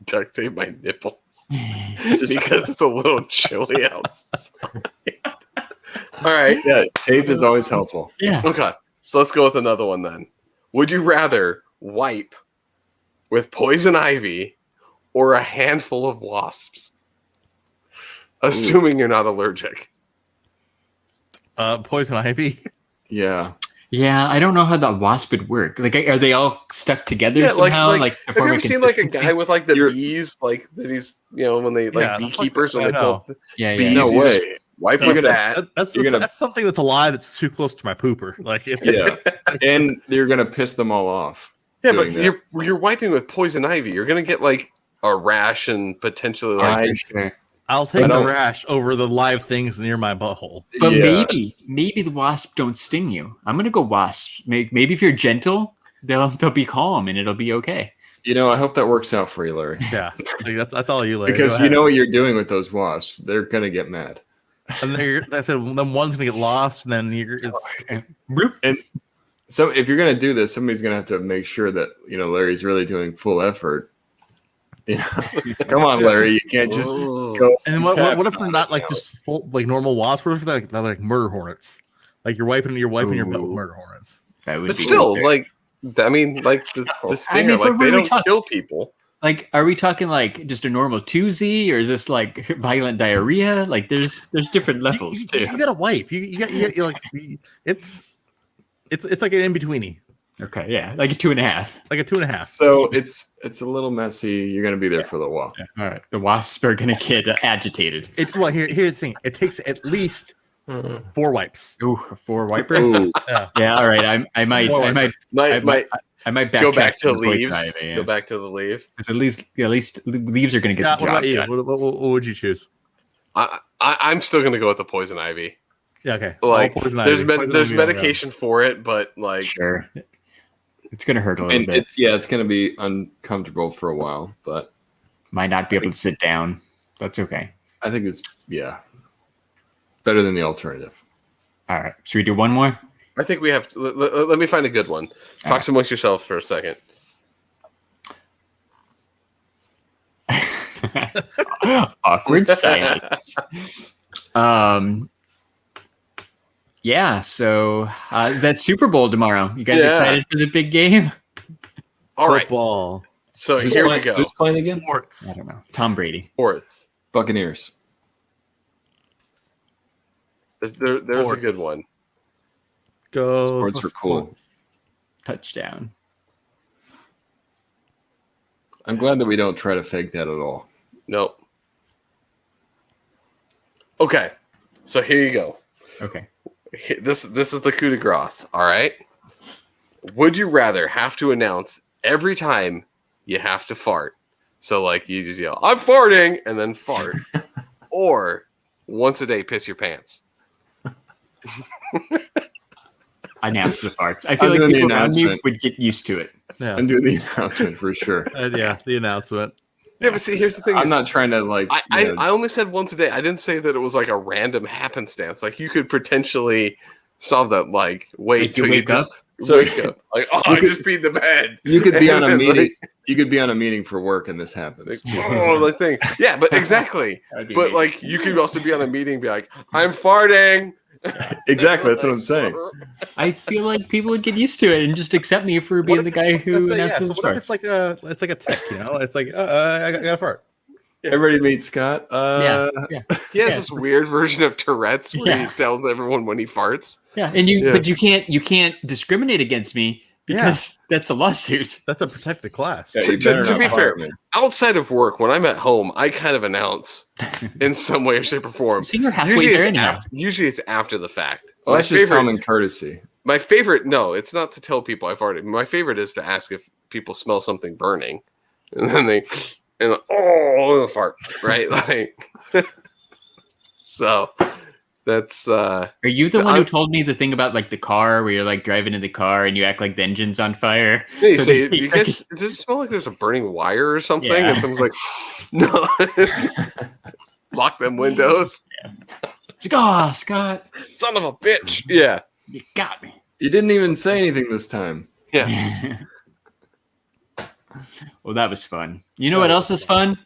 duct tape my nipples just because it's a little chilly outside. All right. Yeah, tape is always helpful. Yeah. Okay, so let's go with another one then. Would you rather wipe with poison ivy or a handful of wasps? Assuming you're not allergic. Poison ivy. Yeah. Yeah, I don't know how that wasp would work. Like, are they all stuck together Yeah, like- somehow? like, to Have you form ever seen like a consistency? guy with like the You're- bees, like that he's when they like Yeah, beekeepers when I they know. pull Yeah, bees, yeah. No you just way. wipe You're with gonna- that. That's You're gonna- that's something that's alive that's too close to my pooper. Like it's Yeah. And you're gonna piss them all off. Yeah, but doing that. you're wiping with poison ivy. You're gonna get like a rash and potentially like Sure. I'll I take the don't- rash over the live things near my butthole. But Yeah. maybe the wasp don't sting you. I'm gonna go wasp. Maybe if you're gentle, they'll be calm and it'll be okay. You know, I hope that works out for you, Larry. Yeah, like, that's all you, Larry. Because Go you ahead. know what you're doing with those wasps. They're gonna get mad. And then I said, then one's gonna get lost, and then it's So if you're gonna do this, somebody's gonna have to make sure that Larry's really doing full effort. Come on, Larry, you can't just go. and then what if they're not like just full, like normal wasps? What if they're like murder hornets? Like you're wiping your butt with Ooh. murder hornets. That would but be still, weird. like I mean, like the stinger, but like what they are we don't talking- kill people. Like, are we talking like just a normal 2Z, or is this like violent diarrhea? Like, there's different levels too. You gotta wipe. You like it's like an in betweeny, Okay, yeah, like a 2.5. like a 2.5. So it's a little messy. You're gonna be there for the while. All right, the wasps are gonna get agitated. It's well here's the thing. It takes at least 4 wipes. Ooh, a 4 wiper. Ooh, Yeah, all right. I might Might backtrack go back to the poison leaves. ivy, yeah. Go back to the leaves. 'Cause at least leaves are gonna get Scott, the what job about you? done. What would you choose? I'm still gonna go with the poison ivy. Yeah, okay. Like All poison there's ivy. Poison there's ivy all around. medication for it, but like Sure, it's gonna hurt a little and bit. it's gonna be uncomfortable for a while, but Might not be able to sit down. That's okay. I think it's better than the alternative. All right. Should we do one more? I think we have to, let me find a good one. Talk amongst yourselves for a second. Awkward silence. Yeah. So that's Super Bowl tomorrow. You guys Yeah. excited for the big game? All right. Football. So Who's here we playing- go. Who's playing again? Sports. I don't know. Tom Brady. Sports. Buccaneers. There's a Sports. good one. Go. Sports for are cool. sports. Touchdown. I'm glad that we don't try to fake that at all. Nope. Okay. So here you go. Okay. This is the coup de grace. All right. Would you rather have to announce every time you have to fart? So like you just yell, "I'm farting," and then fart, or once a day piss your pants. Announce the farts. I feel I'm like doing the people around me announcement. would get used to it. Yeah. I'm doing the announcement for sure. Yeah, the announcement. Yeah, but see, here's the thing. I'm is, not trying to like. I only said once a day. I didn't say that it was like a random happenstance. Like you could potentially solve that. Like wait Like, you till you wake just So- wake up. Like I could- just peed the bed. You could be on a And then, meeting. You could be on a meeting for work, and this happens. Like, oh, the thing. Yeah, but exactly. That'd be But amazing. like you could also be on a meeting, and be like, "I'm farting." Exactly. That's what I'm saying. I feel like people would get used to it and just accept me for being the guy who announces so what if farts. it's like a tick, you know? It's like I got a fart. Everybody meet Scott. Yeah. He has this weird version of Tourette's where Yeah. he tells everyone when he farts. Yeah, and Yeah. but you can't discriminate against me because that's a lawsuit. That's a protected class. Yeah, To- you better to not be fire fair, me. Outside of work, when I'm at home, I kind of announce in some way, shape, or form. So you're halfway there anyhow. usually it's after the fact. Well, My that's just favorite- common courtesy. My favorite, no, it's not to tell people I've already. My favorite is to ask if people smell something burning, and then the fart, right? Like, so that's. Are you the one who told me the thing about like the car where you're like driving in the car and you act like the engine's on fire? You say, do you guys, does it smell like there's a burning wire or something? Yeah. And someone's like, no, lock them windows. Yeah. It's like, oh, Scott, Son of a bitch. Yeah. you got me. You didn't even say anything this time. Yeah. Well, that was fun. You know what else is fun?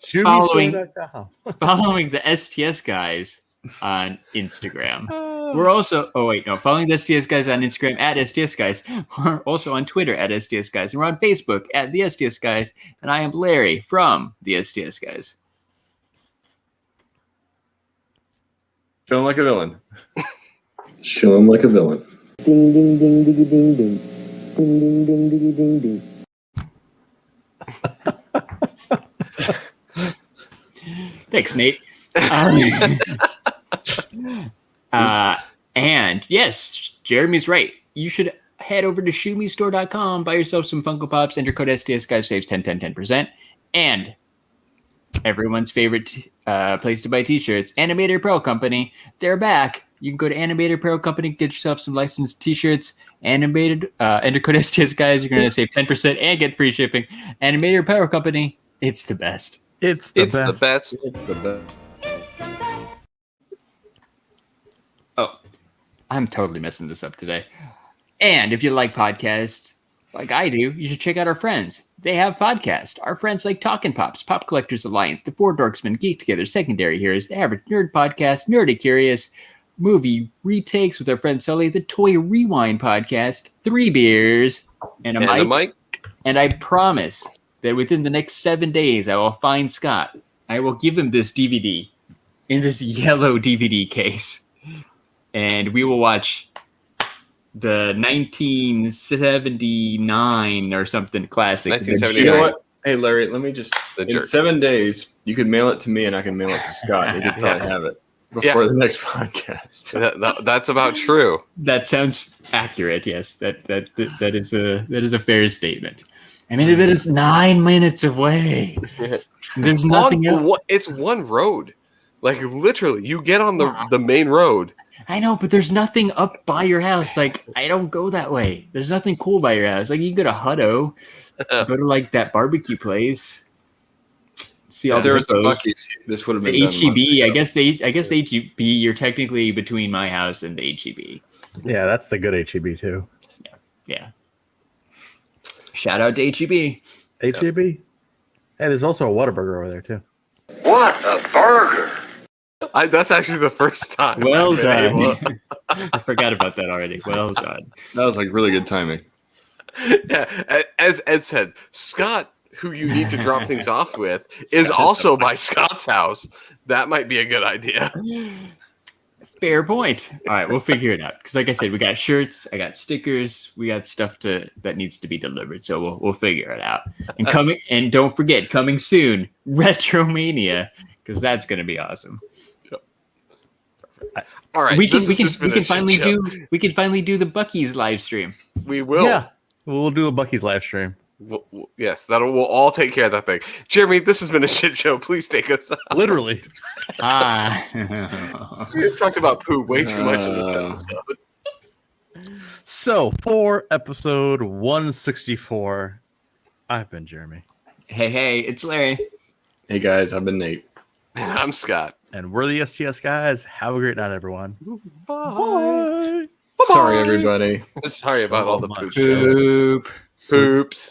ShumiStore.com. Following the STS Guys on Instagram. We're also, following the STS Guys on Instagram at STS Guys. We're also on Twitter at STS Guys. And we're on Facebook at the STS Guys. And I am Larry from the STS Guys. Feeling like a villain. Show him like a villain. Ding ding ding ding ding ding. Ding ding ding ding ding ding. Thanks, Nate. And yes, Jeremy's right. You should head over to ShumiStore.com, buy yourself some Funko Pops, enter code STS Guys, saves 10%. And everyone's favorite place to buy t-shirts, Animator Apparel Company. They're back. You can go to Animator Apparel Company, get yourself some licensed t-shirts. Enter code STS Guys. You're going to save 10% and get free shipping. Animator Apparel Company. It's the best. It's the best. It's the best. Oh, I'm totally messing this up today. And if you like podcasts, like I do, you should check out our friends. They have podcasts. Our friends like Talkin' Pops, Pop Collectors Alliance, The Four Dorksmen, Geek Together, Secondary Heroes, The Average Nerd Podcast, Nerdy Curious, Movie Retakes with our friend Sully, The Toy Rewind Podcast, 3 Beers, and a mic. And I promise that within the next 7 days, I will find Scott. I will give him this DVD in this yellow DVD case. And we will watch the 1979 or something classic. 1979. You know what? Hey, Larry, let me just... The in jerk. 7 days, you could mail it to me and I can mail it to Scott. He could probably have it before the next podcast. That's about true. That sounds accurate. Yes, that is a fair statement. I mean, if it is 9 minutes away, there's nothing else. It's one road. Like, literally, you get on the main road. I know, but there's nothing up by your house. Like, I don't go that way. There's nothing cool by your house. Like, you can go to Hutto, go to like that barbecue place. See all If there was a hippos. Buc-ee's, this would have The been done months HEB. ago. I guess the HEB. You're technically between my house and the HEB. Yeah, that's the good HEB too. Yeah. Shout out to HEB. HEB. Hey, there's also a Whataburger over there too. What a burger! That's actually the first time. Well I've been able- done. I forgot about that already. Well done. That was like really good timing. Yeah, as Ed said, Scott, who you need to drop things off with, is also by Scott's house. That might be a good idea. Fair point. All right, we'll figure it out. Because like I said, we got shirts, I got stickers, we got stuff that needs to be delivered. So we'll figure it out. And don't forget, coming soon, Retromania, because that's gonna be awesome. All right, we can this has been a shit finally show. do the Buc-ee's live stream. We will. Yeah, we'll do a Buc-ee's live stream. Yes, we'll all take care of that thing. Jeremy, this has been a shit show. Please take us out. Literally. We've talked about poo way too much in this episode. So for episode 164, I've been Jeremy, Hey, it's Larry. Hey guys, I've been Nate. And I'm Scott. and we're the STS guys. Have a great night, everyone. Bye. Sorry, everybody. Sorry about all the So poop much. shows. Boop. Poops.